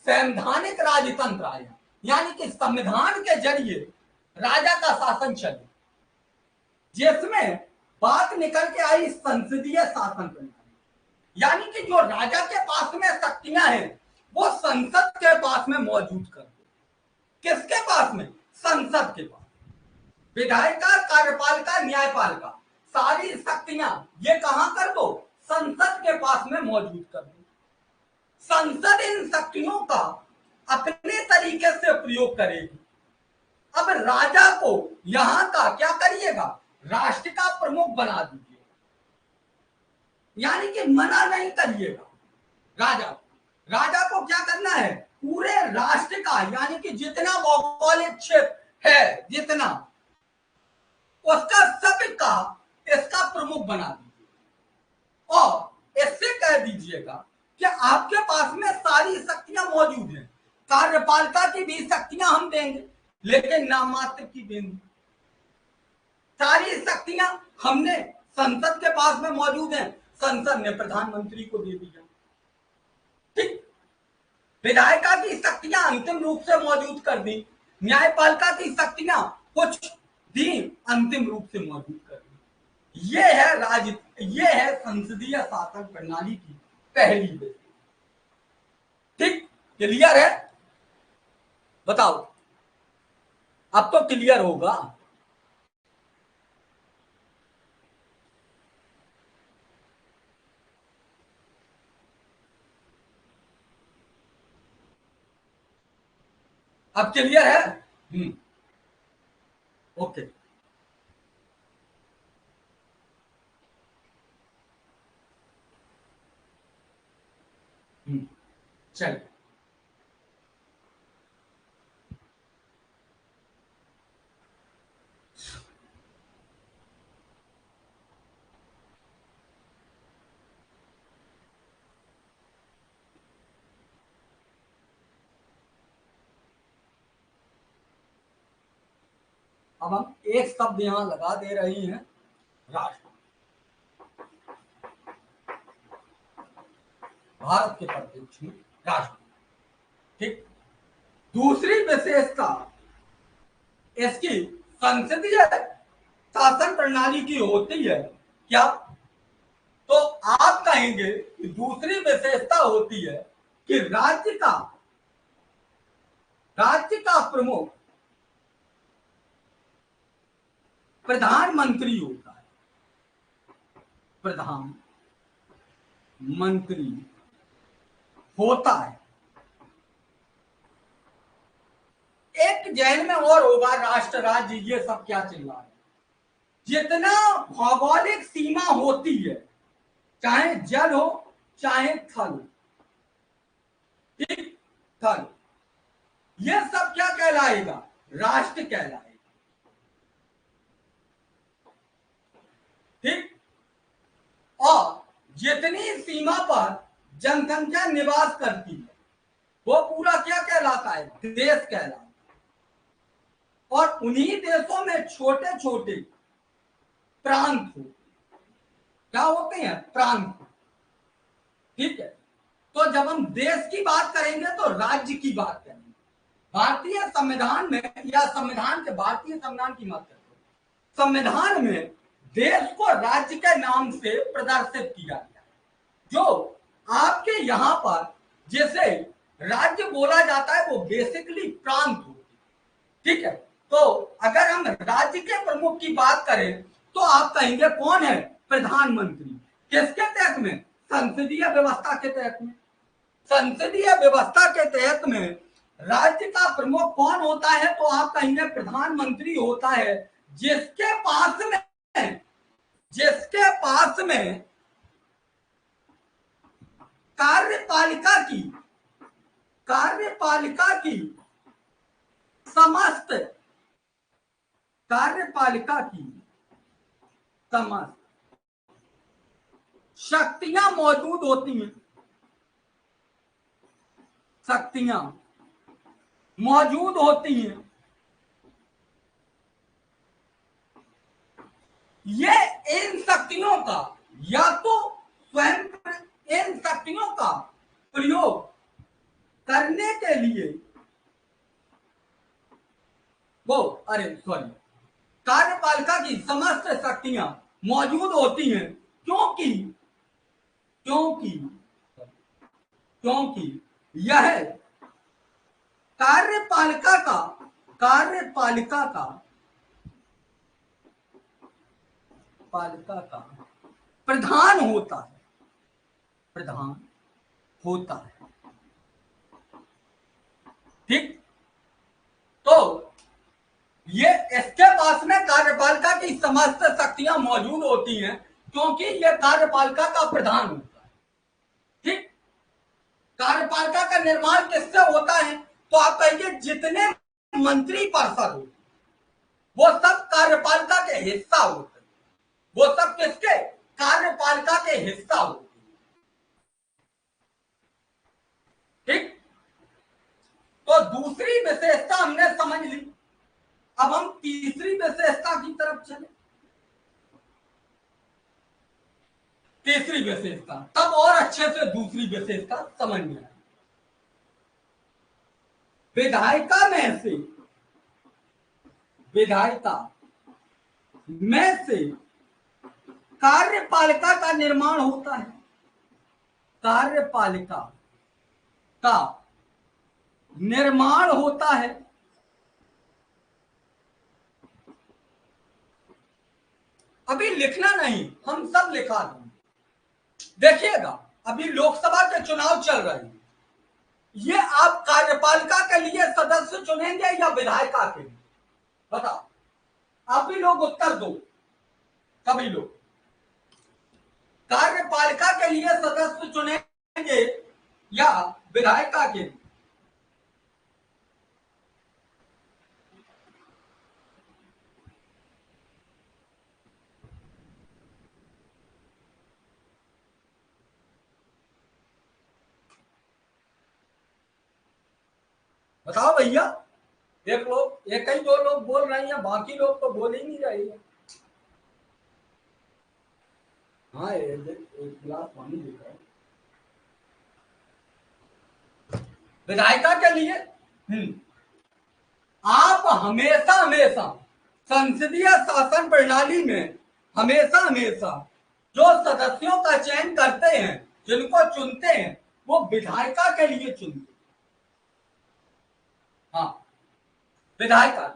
संवैधानिक राजतंत्र आया, यानी कि संविधान के जरिए राजा का शासन चले, जिसमें बात निकल के आई संसदीय शासन प्रणाली, यानी कि जो राजा के पास में शक्तियां हैं वो संसद के पास में मौजूद कर दो। किसके पास में? संसद के पास। विधायिका, कार्यपालिका, न्यायपालिका, सारी शक्तियां ये कहां कर दो? संसद के पास में मौजूद कर दो। संसद इन शक्तियों का अपने तरीके से प्रयोग करेगी। अब राजा को यहां का क्या करिएगा? राष्ट्र का प्रमुख बना दीजिए, यानी कि मना नहीं करिएगा राजा को क्या करना है? पूरे राष्ट्र का, यानी कि जितना भौगोलिक क्षेत्र है, जितना उसका सबका इसका प्रमुख बना दीजिए और इससे कह दीजिएगा कि आपके पास में सारी शक्तियां मौजूद हैं। कार्यपालिका की भी शक्तियां हम देंगे, लेकिन नाम मात्र की देंगे। सारी शक्तियां हमने संसद के पास में मौजूद हैं, संसद ने प्रधानमंत्री को दे दिया। ठीक, विधायिका की शक्तियां अंतिम रूप से मौजूद कर दी, न्यायपालिका की शक्तियां कुछ दी, अंतिम रूप से मौजूद कर दी। ये है संसदीय शासन प्रणाली की पहली बेसिक। ठीक, क्लियर है? बताओ, अब तो क्लियर होगा। अब क्लियर है? ओके। चलिए, अब हम एक शब्द यहां लगा दे रहे हैं, राष्ट्र। भारत के परिप्रेक्ष्य में राष्ट्र। ठीक, दूसरी विशेषता इसकी संसदीय शासन प्रणाली की होती है क्या? तो आप कहेंगे कि दूसरी विशेषता होती है कि राज्य का प्रमुख प्रधानमंत्री होता है। प्रधानमंत्री होता है। एक जैन में और होगा, राष्ट्र, राज्य, ये सब क्या चल रहा है? जितना भौगोलिक सीमा होती है, चाहे जल हो चाहे थल हो, ठीक, थल, ये सब क्या कहलाएगा? राष्ट्र कहलाएगा। ठीक, और जितनी सीमा पर जनसंख्या निवास करती है वो पूरा क्या कहलाता है? देश कहलाता है। और उन्हीं देशों में छोटे छोटे प्रांत हो, क्या होते हैं? प्रांत। ठीक है, तो जब हम देश की बात करेंगे तो राज्य की बात करेंगे। भारतीय संविधान में, या संविधान के, भारतीय संविधान की बात करते हैं, संविधान में देश को राज्य के नाम से प्रदर्शित किया गया है। जो आपके यहां पर जैसे राज्य बोला जाता है वो बेसिकली प्रांत होते हैं। ठीक है, तो अगर हम राज्य के प्रमुख की बात करें तो आप कहेंगे कौन है? प्रधानमंत्री। किसके तहत में? संसदीय व्यवस्था के तहत में। संसदीय व्यवस्था के तहत में राज्य का प्रमुख कौन होता है? तो आप कहेंगे प्रधानमंत्री होता है, जिसके पास में कार्यपालिका की समस्त शक्तियां मौजूद होती हैं। शक्तियां मौजूद होती हैं। ये इन शक्तियों का या तो स्वयं इन शक्तियों का प्रयोग करने के लिए कार्यपालिका की समस्त शक्तियां मौजूद होती हैं, क्योंकि क्योंकि क्योंकि यह कार्यपालिका का प्रधान होता है। ठीक, तो ये इसके पास में कार्यपालिका की समस्त शक्तियां मौजूद होती हैं, क्योंकि यह कार्यपालिका का प्रधान होता है। ठीक, कार्यपालिका का निर्माण किससे होता है? तो आप कहिए जितने मंत्री पार्षद हो वो सब कार्यपालिका के हिस्सा होते हैं। वो सब किसके? कार्यपालिका के हिस्सा होते हैं। ठीक, तो दूसरी विशेषता हमने समझ ली। अब हम तीसरी विशेषता की तरफ चले। तीसरी विशेषता तब और अच्छे से दूसरी विशेषता समझ में आए। विधायिका में से कार्यपालिका का निर्माण होता है। कार्यपालिका का निर्माण होता है। अभी लिखना नहीं, हम सब लिखा देंगे। देखिएगा, अभी लोकसभा के चुनाव चल रहे हैं। ये आप कार्यपालिका के लिए सदस्य चुनेंगे या विधायिका के लिए? बताओ, आप भी लोग उत्तर दो। सभी लोग कार्यपालिका के लिए सदस्य चुनेंगे या विधायिका के लिए? बताओ भैया। एक ही दो लोग बोल रहे हैं, बाकी लोग तो बोल ही नहीं रहे हैं। हाँ, एक गिलास पानी देता है। विधायिका के लिए आप हमेशा संसदीय शासन प्रणाली में हमेशा जो सदस्यों का चयन करते हैं, जिनको चुनते हैं, वो विधायिका के लिए चुनते। हाँ, विधायिका।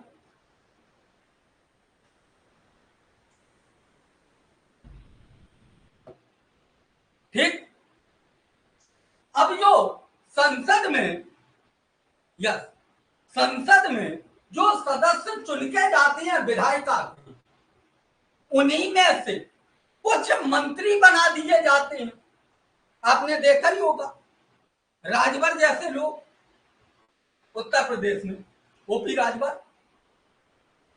ठीक, अब जो संसद में जो सदस्य चुन के जाते हैं विधायिका, उन्हीं में से कुछ मंत्री बना दिए जाते हैं। आपने देखा ही होगा, राजभर जैसे लोग उत्तर प्रदेश में, ओपी राजभर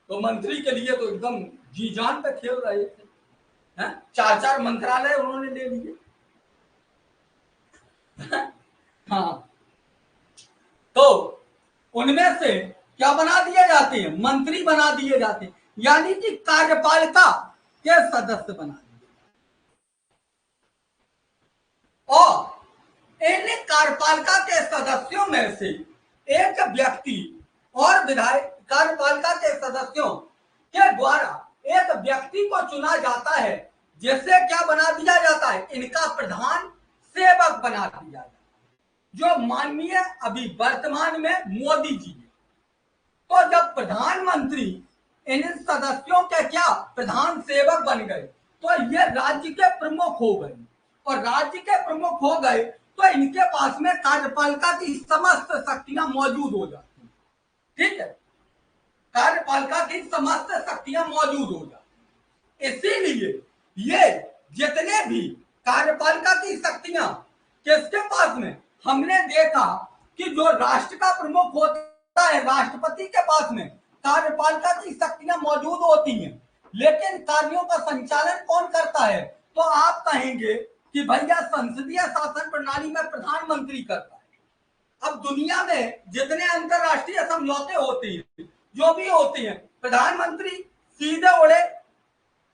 तो मंत्री के लिए तो एकदम जी जान पे खेल रहे थे। 4 मंत्रालय उन्होंने ले लिए। हाँ, तो उनमें से क्या बना दिए जाते हैं? मंत्री बना दिए जाते हैं, यानी कि कार्यपालिका के सदस्य बना दिए। और इन कार्यपालिका के सदस्यों में से एक व्यक्ति और विधायक कार्यपालिका के सदस्यों के द्वारा एक व्यक्ति को चुना जाता है, जिसे क्या बना दिया जाता है? इनका प्रधान सेवक बना दिया जाता है, जो माननीय अभी वर्तमान में मोदी जी है। तो जब प्रधानमंत्री इन सदस्यों के क्या प्रधान सेवक बन गए, तो ये राज्य के प्रमुख हो गए, और राज्य के प्रमुख हो गए तो इनके पास में कार्यपालिका की समस्त शक्तियां मौजूद हो जाती हैं। ठीक है, कार्यपालिका की समस्त शक्तियां मौजूद हो जाती। इसीलिए ये जितने भी कार्यपालिका की शक्तियां किसके पास में, हमने देखा कि जो राष्ट्र का प्रमुख होता है, राष्ट्रपति के पास में कार्यपालिका की शक्तियां मौजूद होती हैं, लेकिन कार्यों का संचालन कौन करता है? तो आप कहेंगे कि भैया संसदीय शासन प्रणाली में प्रधानमंत्री करता है। अब दुनिया में जितने अंतरराष्ट्रीय समझौते होते हैं, जो भी होते हैं, प्रधानमंत्री सीधे उड़े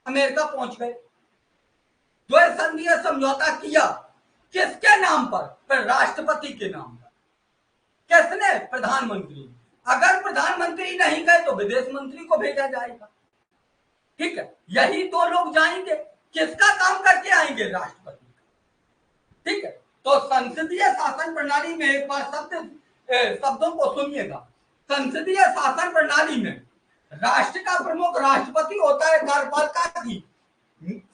अमेरिका पहुंच गए। द्विसंधीय समझौता किया किसके नाम पर? राष्ट्रपति के नाम पर। किसने? प्रधानमंत्री। अगर प्रधानमंत्री नहीं गए तो विदेश मंत्री को भेजा जाएगा। ठीक है, यही दो लोग जाएंगे, किसका काम करके आएंगे? राष्ट्रपति। ठीक है, तो संसदीय शासन प्रणाली में एक बार शब्दों को सुनिएगा। संसदीय शासन प्रणाली में राष्ट्र का प्रमुख राष्ट्रपति होता है। कार्यपालिका की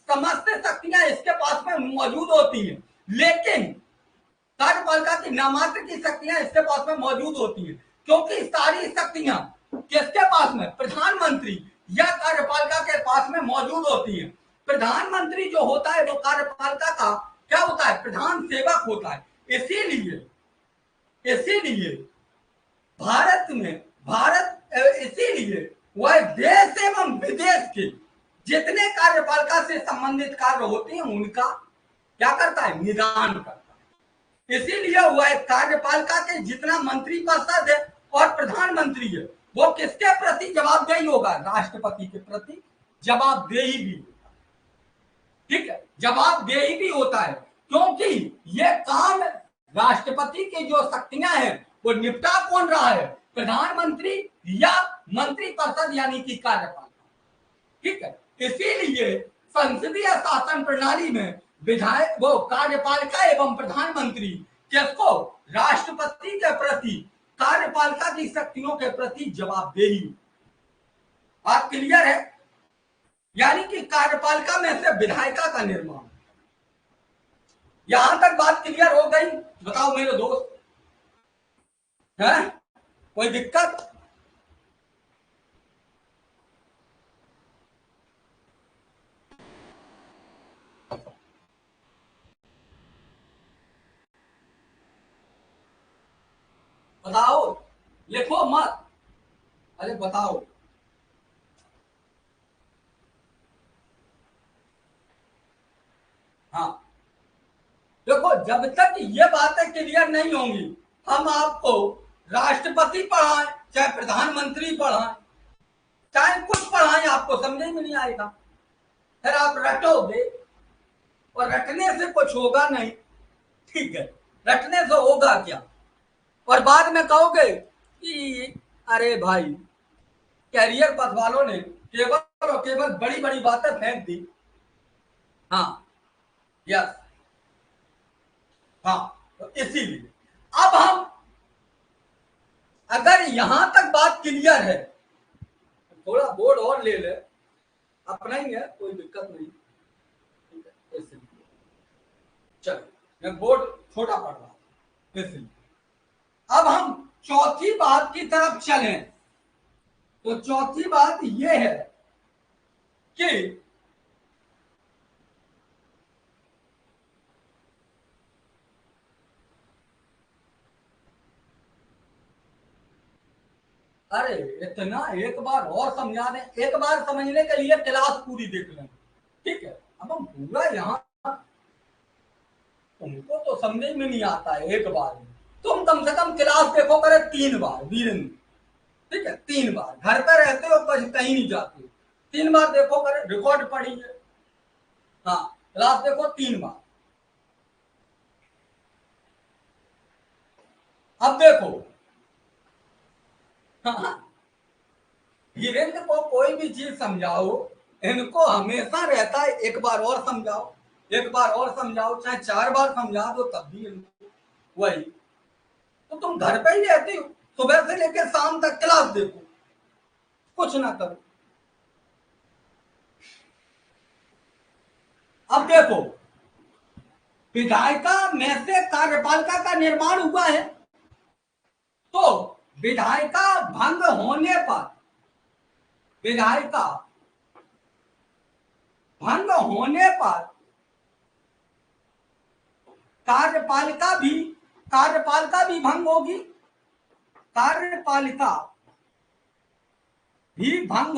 समस्त शक्तियां इसके पास में मौजूद होती हैं, लेकिन कार्यपालिका की नामात्र की शक्तियां इसके पास में मौजूद होती हैं, क्योंकि सारी शक्तियां किसके पास में? प्रधानमंत्री या कार्यपालिका के पास में मौजूद होती है। प्रधानमंत्री जो होता है वो कार्यपालिका का क्या होता है? प्रधान सेवक होता है। इसीलिए इसीलिए वह देश एवं विदेश के जितने कार्यपालिका से संबंधित कार्य होते हैं उनका क्या करता है? निदान करता है। इसीलिए वह कार्यपालिका के जितना मंत्री परिषद है और प्रधानमंत्री है वो किसके प्रति जवाबदेही होगा? राष्ट्रपति के प्रति जवाबदेही भी होगा। ठीक है, जवाबदेही भी होता है, क्योंकि ये काम राष्ट्रपति की जो शक्तियां हैं वो निपटा कौन रहा है? प्रधानमंत्री या मंत्री परिषद यानी कि कार्यपालिका। ठीक है, इसीलिए संसदीय शासन प्रणाली में विधायक वो कार्यपालिका एवं प्रधानमंत्री किसको? राष्ट्रपति के प्रति कार्यपालिका की शक्तियों के प्रति जवाबदेही। बात क्लियर है? यानी कि कार्यपालिका में से विधायिका का निर्माण। यहां तक बात क्लियर हो गई? बताओ मेरे दोस्त, है कोई दिक्कत? बताओ, लिखो मत, अरे बताओ। हाँ, देखो, जब तक ये बातें क्लियर नहीं होंगी हम आपको राष्ट्रपति पढ़ाएं चाहे प्रधानमंत्री पढ़ाएं चाहे कुछ पढ़ाएं, आपको समझ में नहीं आएगा। फिर आप रटोगे और रटने से कुछ होगा नहीं। ठीक है, रटने से होगा क्या? और बाद में कहोगे कि अरे भाई, कैरियर पथ वालों ने केवल और केवल बड़ी बड़ी बातें फेंक दी। हाँ, यस, हाँ, तो इसीलिए अब हम अगर यहां तक बात क्लियर है, थोड़ा बोर्ड और ले ले, अपना ही है, कोई दिक्कत नहीं। चलो, मैं बोर्ड छोटा पढ़ रहा हूं इसलिए। अब हम चौथी बात की तरफ चलें, तो चौथी बात यह है कि अरे इतना एक बार और समझा दें, एक बार समझने के लिए क्लास पूरी देख लें। ठीक है, अब हम पूरा यहाँ, तुमको तो समझ में नहीं आता है एक बार में, तुम कम से कम क्लास देखो करे 3 बार वीरेंद्र। ठीक है, 3 बार, घर पे रहते हो कहीं नहीं जाते, 3 बार देखो करे, रिकॉर्ड पढ़िए। हाँ, क्लास देखो 3 बार। अब देखो, हाँ, वीरेंद्र को कोई भी चीज समझाओ, इनको हमेशा रहता है एक बार और समझाओ, एक बार और समझाओ, चाहे 4 बार समझा दो तब भी इनको वही। तो तुम घर पे ही रहते हो, सुबह से लेकर शाम तक क्लास देखो, कुछ ना करो। अब देखो, विधायिका में से कार्यपालिका का निर्माण हुआ है, तो विधायिका भंग होने पर, विधायिका भंग होने पर कार्यपालिका भी भंग होगी, कार्यपालिका भी भंग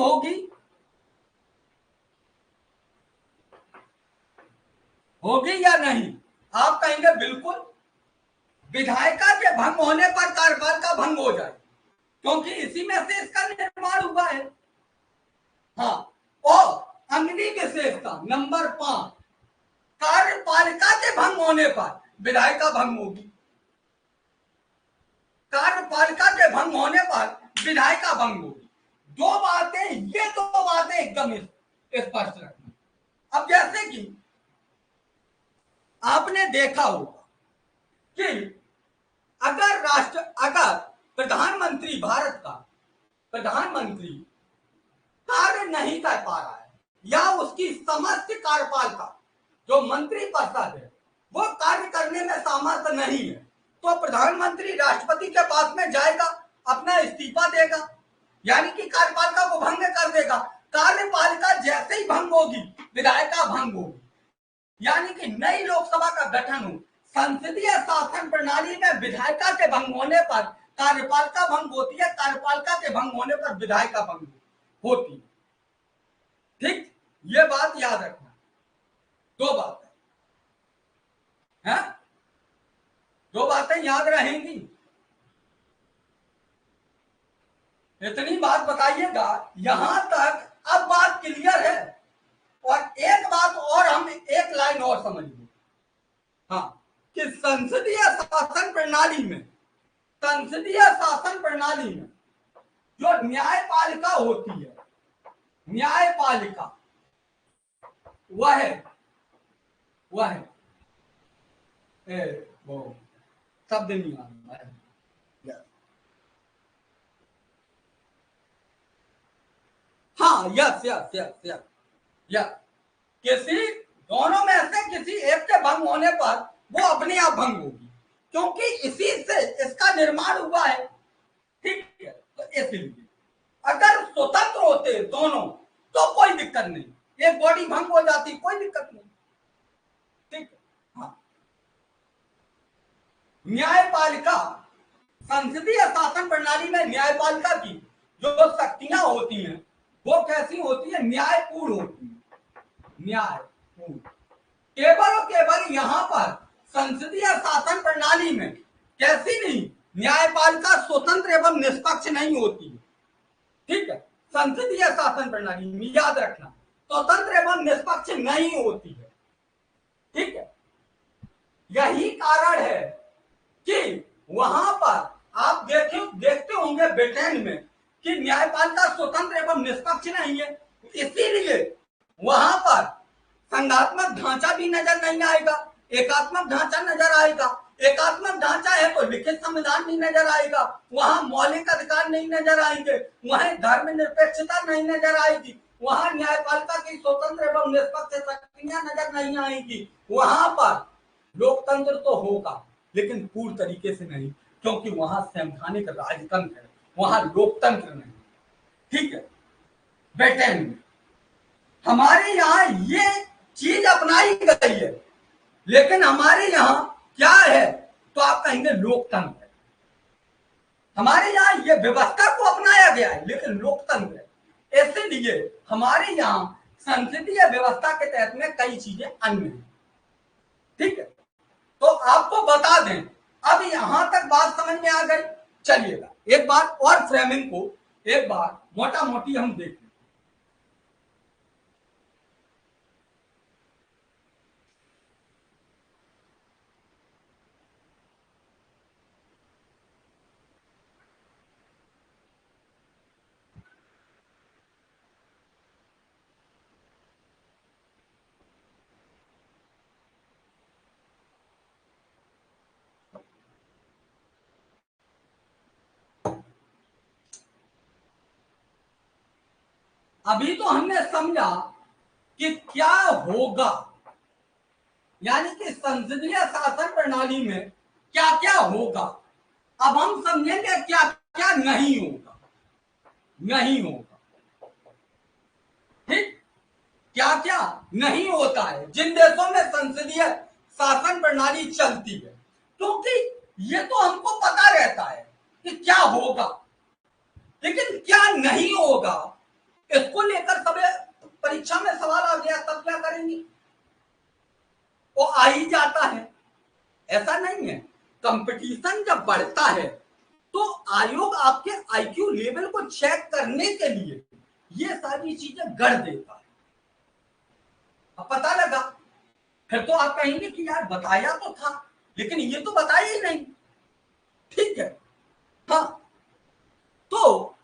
होगी या नहीं? आप कहेंगे बिल्कुल, विधायिका के भंग होने पर कार्यपालिका भंग हो जाए, क्योंकि इसी में से इसका निर्माण हुआ है। हाँ, और अगली विशेषता नंबर 5, कार्यपालिका के भंग होने पर विधायिका भंग होगी। कार्यपालिका के भंग होने पर विधायिका भंग होगी। दो बातें, ये दो बातें एकदम स्पष्ट रखना। अब जैसे कि आपने देखा होगा कि अगर प्रधानमंत्री, भारत का प्रधानमंत्री कार्य नहीं कर पा रहा है, या उसकी समस्त कार्यपालिका जो मंत्री परिषद है वो कार्य करने में सामर्थ्य नहीं है, तो प्रधानमंत्री राष्ट्रपति के पास में जाएगा, अपना इस्तीफा देगा, यानी कि कार्यपालिका को भंग कर देगा। कार्यपालिका जैसे ही भंग होगी, विधायिका भंग होगी, यानी कि नई लोकसभा का गठन हो। संसदीय शासन प्रणाली में विधायिका के भंग होने पर कार्यपालिका भंग होती है, कार्यपालिका के भंग होने पर विधायिका भंग होती है। ठीक, ये बात याद रखना। दो बातें हैं, दो बातें याद रहेंगी। इतनी बात बताइएगा, यहां तक अब बात क्लियर है। और एक बात और, हम एक लाइन और समझ लो। हाँ, कि संसदीय शासन प्रणाली में जो न्यायपालिका होती है, न्यायपालिका वह वो शब्द नहीं आ रहा है। हाँ, yes yes yes yes yes, किसी दोनों में से किसी एक के भंग होने पर वो अपने आप भंग होगी, क्योंकि इसी से इसका निर्माण हुआ है। ठीक है, तो इसलिए अगर स्वतंत्र होते दोनों तो कोई दिक्कत नहीं, एक बॉडी भंग हो जाती, कोई दिक्कत नहीं। ठीक है, हाँ। न्यायपालिका, संसदीय शासन प्रणाली में न्यायपालिका की जो शक्तियां होती हैं वो कैसी होती है? न्यायपूर्ण होती है, न्यायपूर्ण। केवल और केवल यहां पर संसदीय शासन प्रणाली में कैसी नहीं, न्यायपालिका स्वतंत्र एवं निष्पक्ष नहीं होती है। ठीक है, संसदीय शासन प्रणाली में याद रखना, स्वतंत्र एवं निष्पक्ष नहीं होती है। ठीक है, यही कारण है कि वहां पर आप देखते होंगे ब्रिटेन में कि न्यायपालिका स्वतंत्र एवं निष्पक्ष नहीं है, इसीलिए वहां पर संघात्मक ढांचा भी नजर नहीं आएगा, एकात्मक ढांचा नजर आएगा। एकात्मक ढांचा है तो लिखित संविधान नहीं नजर आएगा, वहां मौलिक अधिकार नहीं नजर आएंगे, वहां धर्मनिरपेक्षता नहीं नजर आएगी, वहां न्यायपालिका की स्वतंत्र एवं निष्पक्ष शक्तियां नजर नहीं आएगी। वहां पर लोकतंत्र तो होगा लेकिन पूर्ण तरीके से नहीं, क्योंकि वहां संवैधानिक राजतंत्र है, वहां लोकतंत्र नहीं। ठीक है, ब्रिटेन में, हमारे यहाँ ये चीज अपनाई गई है, लेकिन हमारे यहाँ क्या है तो आप कहेंगे लोकतंत्र है। हमारे यहाँ ये व्यवस्था को अपनाया गया है लेकिन लोकतंत्र है, इसलिए हमारे यहाँ संसदीय व्यवस्था के तहत में कई चीजें अन्य हैं। ठीक है, तो आपको बता दें, अब यहां तक बात समझ में आ गई। चलिएगा एक बार और फ्रेमिंग को एक बार मोटा मोटी हम देखें। अभी तो हमने समझा कि क्या होगा, यानी कि संसदीय शासन प्रणाली में क्या क्या होगा। अब हम समझेंगे क्या क्या नहीं होगा, नहीं होगा। ठीक, क्या क्या नहीं होता है जिन देशों में संसदीय शासन प्रणाली चलती है, क्योंकि ये तो हमको पता रहता है कि क्या होगा, लेकिन क्या नहीं होगा इसको लेकर सब परीक्षा में सवाल आ गया तब क्या करेंगे, वो आ ही जाता है, ऐसा नहीं है। कंपटीशन जब बढ़ता है तो आयोग आपके आईक्यू लेवल को चेक करने के लिए ये सारी चीजें गढ़ देता है। अब पता लगा, फिर तो आप कहेंगे कि यार बताया तो था लेकिन ये तो बताया ही नहीं। ठीक है, हाँ, तो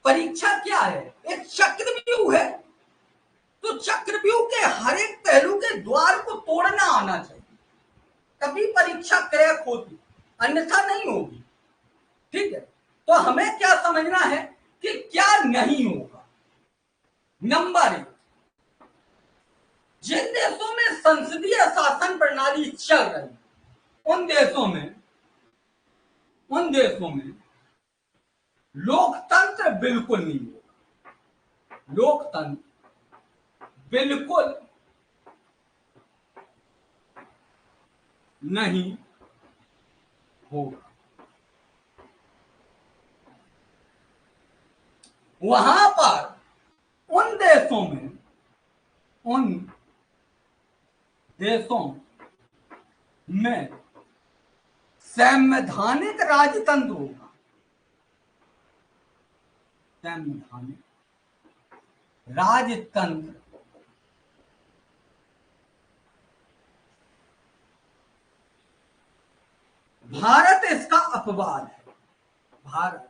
परीक्षा क्या है? एक चक्रव्यूह है। तो चक्रव्यूह के हर एक पहलू के द्वार को तोड़ना आना चाहिए, तभी परीक्षा क्रैक होती, अन्यथा नहीं होगी। ठीक है, तो हमें क्या समझना है कि क्या नहीं होगा। नंबर 1, जिन देशों में संसदीय शासन प्रणाली चल रही उन देशों में लोकतंत्र बिल्कुल नहीं होगा। लोकतंत्र बिल्कुल नहीं होगा। वहां पर उन देशों में संवैधानिक राजतंत्र होगा। संवैधानिक राजतंत्र भारत इसका अपवाद है। भारत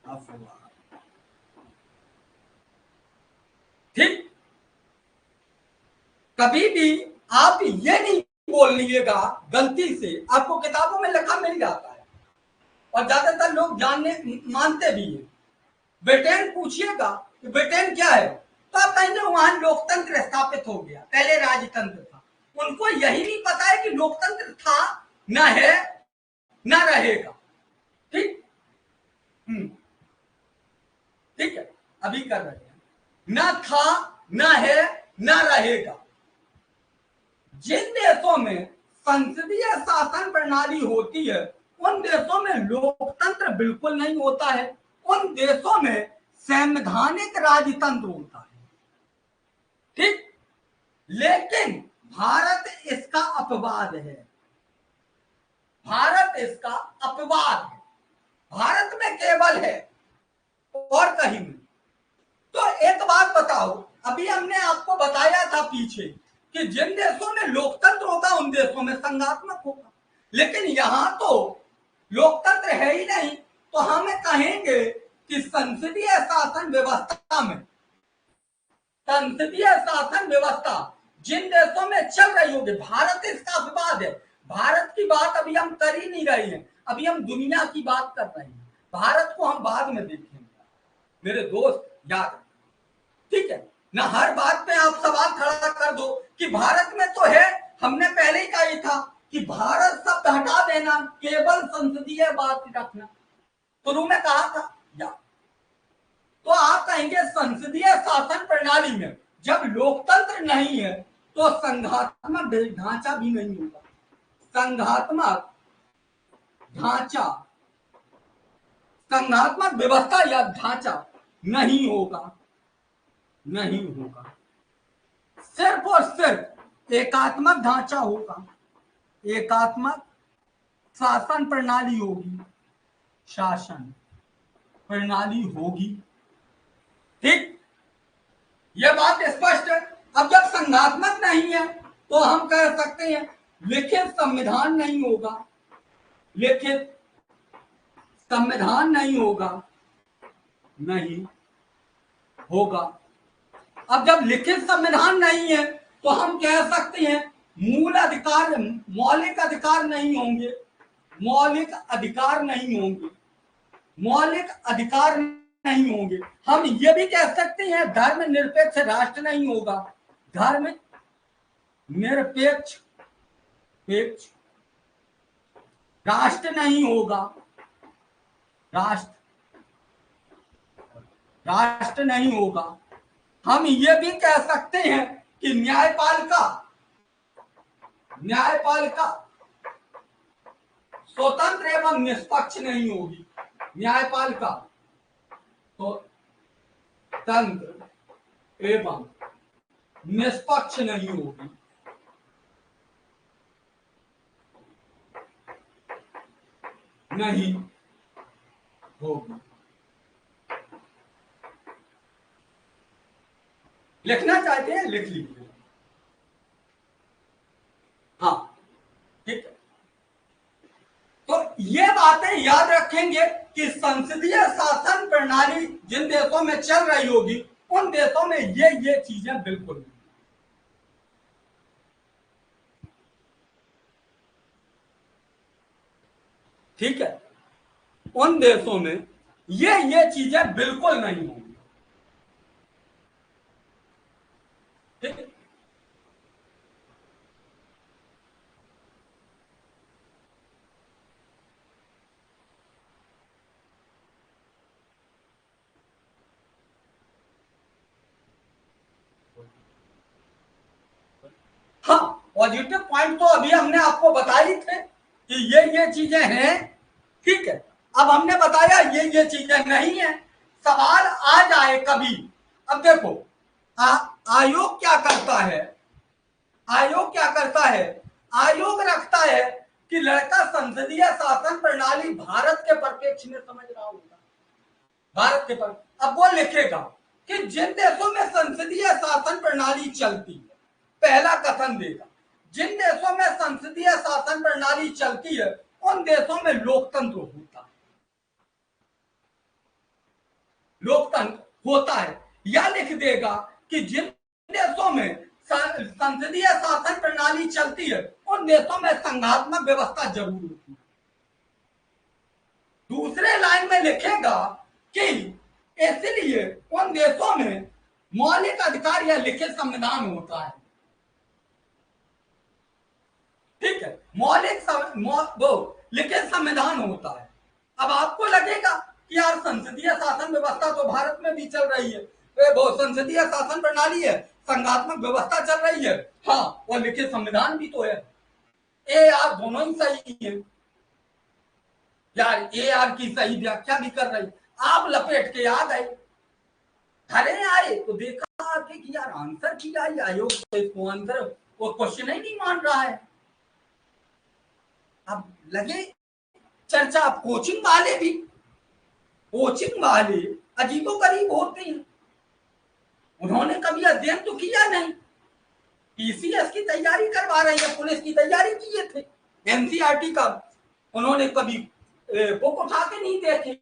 अपवाद। ठीक, कभी भी आप ये नहीं बोल लीजिएगा गलती से, आपको किताबों में लिखा मिल जाता है और ज्यादातर लोग जानने मानते भी है। ब्रिटेन पूछिएगा कि ब्रिटेन क्या है, तो आप कहेंगे वहां लोकतंत्र स्थापित हो गया, पहले राजतंत्र था। उनको यही नहीं पता है कि लोकतंत्र था, ना है, ना रहेगा। ठीक, ठीक है, अभी कर रहे हैं, ना था, ना है, ना रहेगा। जिन देशों में संसदीय शासन प्रणाली होती है उन देशों में लोकतंत्र बिल्कुल नहीं होता है। उन देशों में संवैधानिक राजतंत्र होता है। ठीक, लेकिन भारत इसका अपवाद है। भारत इसका अपवाद है। भारत में केवल है और कहीं नहीं। तो एक बात बताओ, अभी हमने आपको बताया था पीछे कि जिन देशों में लोकतंत्र होगा उन देशों में संघात्मक होगा, लेकिन यहां तो लोकतंत्र है ही नहीं। तो हम कहेंगे कि संसदीय शासन व्यवस्था जिन देशों में चल रही होगी, भारत इसका अपवाद है। भारत की बात अभी हम कर ही नहीं रहे हैं, अभी हम दुनिया की बात कर रहे हैं। भारत को हम बाद में देखेंगे मेरे दोस्त, याद। ठीक है ना, हर बात पे आप सवाल खड़ा कर दो कि भारत में तो है। हमने पहले ही कहा ही था कि भारत शब्द हटा देना, केवल संसदीय बात रखना। शुरू में कहा था या तो आप कहेंगे संसदीय शासन प्रणाली में जब लोकतंत्र नहीं है तो संघात्मक ढांचा भी नहीं होगा। संघात्मक ढांचा, संघात्मक व्यवस्था या ढांचा नहीं होगा, नहीं होगा। सिर्फ और सिर्फ एकात्मक ढांचा होगा, एकात्मक शासन प्रणाली होगी, शासन प्रणाली होगी। ठीक, यह बात स्पष्ट है। अब जब संघात्मक नहीं है तो हम कह सकते हैं लिखित संविधान नहीं होगा, लिखित संविधान नहीं होगा, नहीं होगा। अब जब लिखित संविधान नहीं है तो हम कह सकते हैं मूल अधिकार, मौलिक अधिकार नहीं होंगे, मौलिक अधिकार नहीं होंगे, मौलिक अधिकार नहीं होंगे। हम ये भी कह सकते हैं धर्म निरपेक्ष राष्ट्र नहीं होगा, धर्म निरपेक्ष राष्ट्र नहीं होगा, राष्ट्र नहीं होगा। हम ये भी कह सकते हैं कि न्यायपालिका स्वतंत्र एवं निष्पक्ष नहीं होगी, न्यायपालिका तो तंत्र एवं निष्पक्ष नहीं होगी, नहीं होगी। लिखना चाहते हैं लिख लीजिए। हाँ ठीक है। तो ये बातें याद रखेंगे कि संसदीय शासन प्रणाली जिन देशों में चल रही होगी उन देशों में ये चीजें बिल्कुल नहीं। ठीक है, उन देशों में ये चीजें बिल्कुल नहीं होंगी। ठीक है। हाँ, पॉजिटिव पॉइंट तो अभी हमने आपको बताई थे कि ये चीजें हैं। ठीक है, अब हमने बताया ये चीजें नहीं है। सवाल आ जाए कभी, अब देखो आयोग क्या करता है, आयोग क्या करता है, आयोग रखता है कि लड़का संसदीय शासन प्रणाली भारत के परिप्रेक्ष्य में समझ रहा होगा, भारत के पर। अब वो लिखेगा कि जिन देशों में संसदीय शासन प्रणाली चलती है, पहला कथन देगा जिन देशों में संसदीय शासन प्रणाली चलती है उन देशों में लोकतंत्र होता है, लोकतंत्र होता है। या लिख देगा कि जिन देशों में संसदीय शासन प्रणाली चलती है उन देशों में संघात्मक व्यवस्था जरूर होती है। दूसरे लाइन में लिखेगा कि इसलिए उन देशों में मौलिक अधिकार या लिखित संविधान होता है। ठीक है, वो लिखित संविधान होता है। अब आपको लगेगा कि यार संसदीय शासन व्यवस्था तो भारत में भी चल रही है, वो संसदीय शासन प्रणाली है, संघात्मक व्यवस्था चल रही है, हाँ और लिखित संविधान भी तो है, ए आर दोनों ही सही है यार, ए आर की सही व्याख्या भी कर रही। आप लपेट के आ गए, अरे आए तो देखा आपके कि यार आंसर किया ही आयोग तो इसको आंसर वो क्वेश्चन ही नहीं मान रहा है। अब लगे चर्चा, अब कोचिंग वाले अजीबोगरीब होते हैं, उन्होंने कभी अध्ययन तो किया नहीं, पीसीएस की तैयारी करवा रहे हैं, पुलिस की तैयारी किए थे, एनसीईआरटी का उन्होंने कभी बुक उठा के नहीं देखे,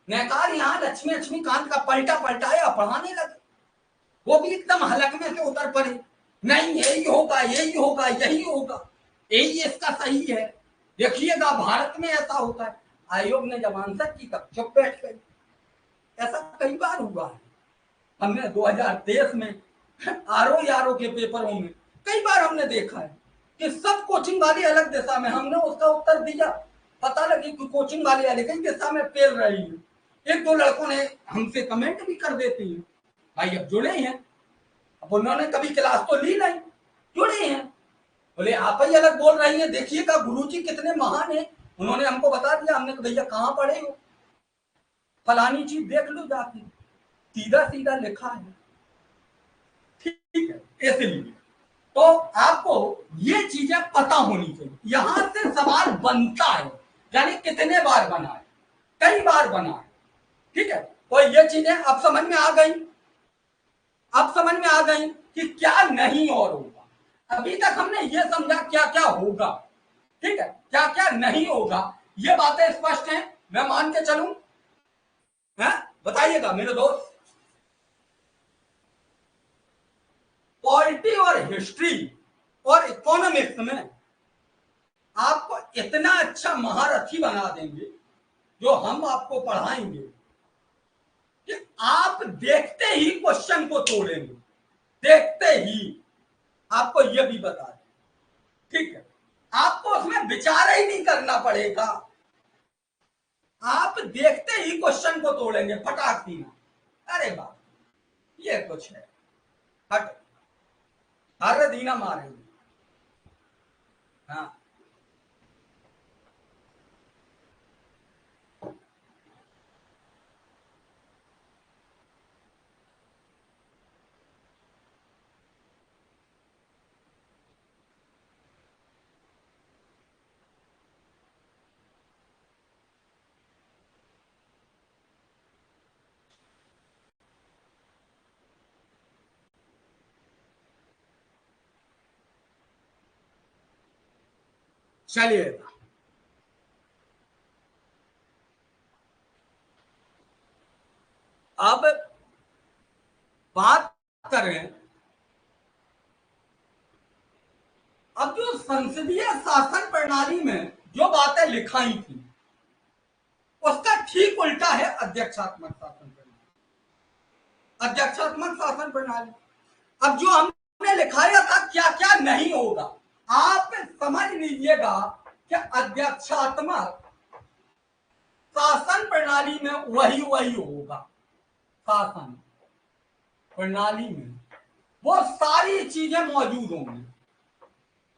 मैं कहा यहाँ लक्ष्मीकांत का पलटा पलटाया पढ़ाने लगे, वो भी एकदम हलक में से उतर पड़े, नहीं यही होगा यही होगा यही होगा, यही इसका सही है, देखिएगा भारत में ऐसा होता है। आयोग ने जब आंसर की तब चुप बैठ गई। ऐसा कई बार हुआ है, हमने 2023 में आरओ यारो के पेपरों में कई बार हमने देखा है कि सब कोचिंग वाली अलग दिशा में, हमने उसका उत्तर दिया, पता लगे कि कोचिंग वाली अलग ही दिशा में पेल रही है। एक दो लड़कों ने हमसे कमेंट भी कर देते हैं, भाई अब जुड़े हैं, अब उन्होंने कभी क्लास तो ली नहीं, जुड़े हैं, बोले आप ही अलग बोल रही हैं, देखिएगा गुरुजी कितने महान है, उन्होंने हमको बता दिया। हमने कहा भैया कहाँ पढ़े हो, फलानी चीज देख लो जाके, सीधा सीधा लिखा है। ठीक है, इसलिए तो आपको ये चीजें पता होनी चाहिए। यहां से सवाल बनता है, यानी कितने बार बना है, कई बार बना है। ठीक है, तो ये चीजें अब समझ में आ गई, अब समझ में आ गई कि क्या नहीं और होगा। अभी तक हमने ये समझा क्या क्या होगा, ठीक है, क्या क्या नहीं होगा, ये बातें स्पष्ट हैं, मैं मान के चलूं है? बताइएगा मेरे दोस्त। पॉलिटी और हिस्ट्री और इकोनॉमिक्स में आपको इतना अच्छा महारथी बना देंगे जो हम आपको पढ़ाएंगे कि आप देखते ही क्वेश्चन को तोड़ेंगे, देखते ही। आपको यह भी बता दें, ठीक है, आपको उसमें विचार ही नहीं करना पड़ेगा, आप देखते ही क्वेश्चन को तोड़ेंगे फटाक दीना, अरे वाह ये कुछ है, हट हर दीना मारेंगे। हाँ चलिएगा, अब बात करें, अब जो संसदीय शासन प्रणाली में जो बातें लिखाई थी उसका ठीक उल्टा है अध्यक्षात्मक शासन प्रणाली। अध्यक्षात्मक शासन प्रणाली, अब जो हमने लिखाया था क्या क्या नहीं होगा, आप समझ लीजिएगा कि अध्यक्षात्मक शासन प्रणाली में वही होगा। शासन प्रणाली में वो सारी चीजें मौजूद होंगी,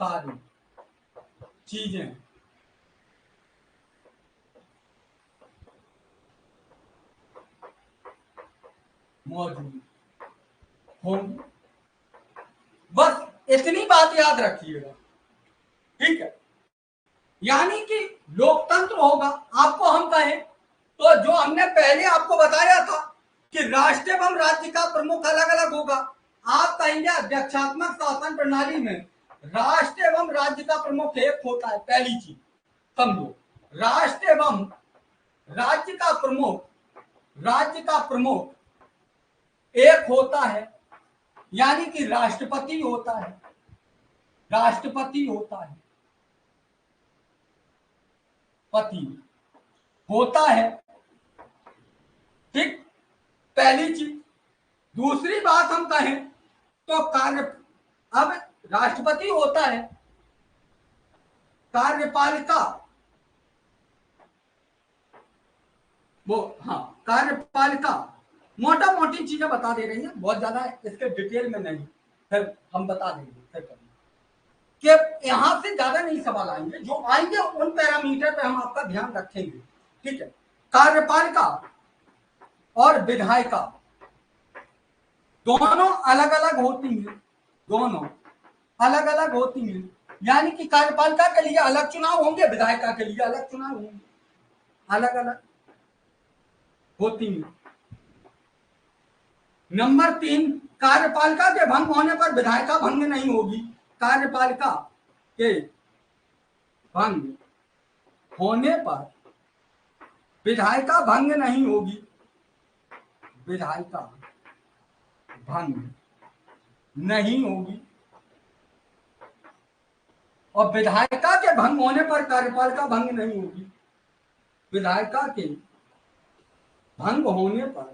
सारी चीजें मौजूद होंगी। बस इतनी बात याद रखिएगा, ठीक है। यानी कि लोकतंत्र होगा। आपको हम कहें तो जो हमने पहले आपको बताया था कि राष्ट्र एवं राज्य का प्रमुख अलग अलग होगा, आप कहेंगे अध्यक्षात्मक शासन प्रणाली में राष्ट्र एवं राज्य का प्रमुख एक होता है। पहली चीज समझो, राष्ट्र एवं राज्य का प्रमुख एक होता है, यानी कि राष्ट्रपति होता है। राष्ट्रपति होता है, पति होता है, ठीक, पहली चीज। दूसरी बात हम कहें तो कार्य, अब राष्ट्रपति होता है, कार्यपालिका, वो हाँ कार्यपालिका, मोटा मोटी चीजें बता दे रही है, बहुत ज्यादा इसके डिटेल में नहीं, फिर हम बता देंगे फिर कि यहां से ज्यादा नहीं सवाल आएंगे, जो आएंगे उन पैरामीटर पे हम आपका ध्यान रखेंगे, ठीक है। कार्यपालिका और विधायिका दोनों अलग अलग होती हैं, दोनों अलग अलग होती हैं, यानी कि कार्यपालिका के लिए अलग चुनाव होंगे, विधायिका के लिए अलग चुनाव होंगे, अलग अलग होती हैं। नंबर 3, कार्यपालिका के भंग होने पर विधायिका भंग नहीं होगी। कार्यपालिका के भंग होने पर विधायिका भंग नहीं होगी, विधायिका भंग नहीं होगी। और विधायिका के भंग होने पर कार्यपालिका भंग नहीं होगी। विधायिका के भंग होने पर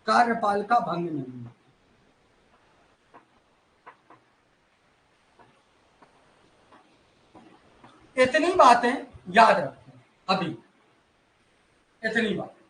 कार्यपालिका भंग नहीं होगी। इतनी बातें याद रखें, अभी इतनी बात।